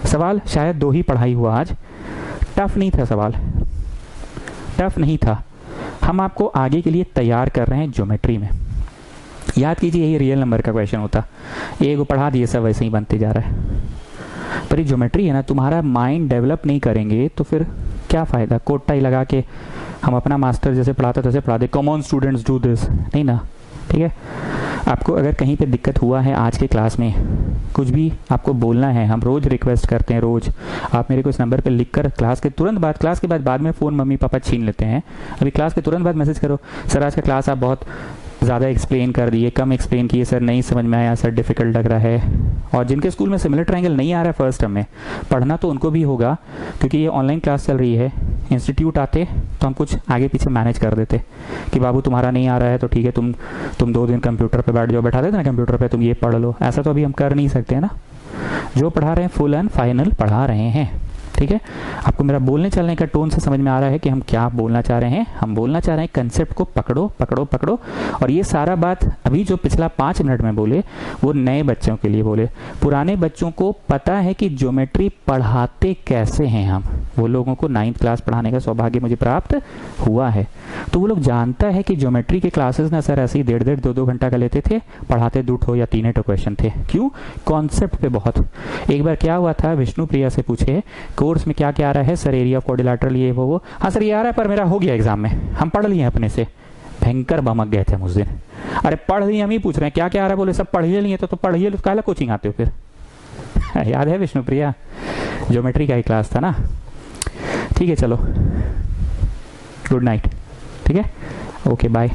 सवाल शायद 2 ही पढ़ाई हुआ आज, टफ नहीं था सवाल, टफ नहीं था। हम आपको आगे के लिए तैयार कर रहे हैं ज्योमेट्री में। याद कीजिए यही रियल नंबर का क्वेश्चन होता, ए को पढ़ा दिए सब वैसे ही बनते जा रहा है। पर ये ज्योमेट्री है ना, तुम्हारा माइंड डेवलप नहीं करेंगे तो फिर क्या फ़ायदा। कोट टाई लगा के हम अपना मास्टर जैसे पढ़ाते तैसे पढ़ा दे, come on students do this, नहीं ना, ठीक है। आपको अगर कहीं पे दिक्कत हुआ है आज के क्लास में, कुछ भी आपको बोलना है, हम रोज़ रिक्वेस्ट करते हैं, रोज़ आप मेरे को इस नंबर पे लिखकर क्लास के तुरंत बाद, क्लास के बाद में फ़ोन मम्मी पापा छीन लेते हैं, अभी क्लास के तुरंत बाद मैसेज करो, सर आज का क्लास आप बहुत ज़्यादा एक्सप्लेन कर दिए, कम एक्सप्लेन किए सर, नहीं समझ में आया सर, डिफ़िकल्ट लग रहा है। और जिनके स्कूल में सिमिलर ट्रायंगल नहीं आ रहा है फर्स्ट टर्म में, पढ़ना तो उनको भी होगा, क्योंकि ये ऑनलाइन क्लास चल रही है। इंस्टीट्यूट आते तो हम कुछ आगे पीछे मैनेज कर देते कि बाबू तुम्हारा नहीं आ रहा है तो ठीक है, तुम 2 दिन कंप्यूटर पे बैठ जाओ, बैठा देते ना कंप्यूटर पे, तुम ये पढ़ लो। ऐसा तो अभी हम कर नहीं सकते ना, जो पढ़ा रहे हैं फुल एंड फाइनल पढ़ा रहे हैं, ठीक है। आपको मेरा बोलने चलने का टोन से समझ में आ रहा है कि हम क्या बोलना चाह रहे हैं। हम बोलना चाह रहे हैं कंसेप्ट को पकड़ो पकड़ो पकड़ो। और ये सारा बात अभी जो पिछला 5 मिनट में बोले वो नए बच्चों के लिए बोले। पुराने बच्चों को पता है कि ज्योमेट्री पढ़ाते कैसे हैं हम, वो लोगों को 9th क्लास पढ़ाने का सौभाग्य मुझे प्राप्त हुआ है, तो वो लोग जानता है कि ज्योमेट्री के क्लासेस ना सर ऐसे ही 1.5 2 घंटा का लेते थे, पढ़ाते 2 या 3 क्वेश्चन थे। क्यों, कॉन्सेप्ट पे बहुत। एक बार क्या हुआ था, विष्णु प्रिया से पूछे कोर्स में क्या क्या आ रहा है सर, एरिया ऑफ क्वाड्रिलेटरल ये वो, हाँ सर ये आ रहा है पर मेरा हो गया एग्जाम में, हम पढ़ लिए अपने से। भयंकर बमक गए थे उस दिन, अरे पढ़ लिए, हम ही पूछ रहे हैं क्या क्या आ रहा है, बोले सब पढ़िए लिए तो पढ़िए, काला कोचिंग आते हो फिर। याद है विष्णु प्रिया, ज्योमेट्री का ही क्लास था ना। ठीक है चलो, गुड नाइट, ठीक है, ओके बाय।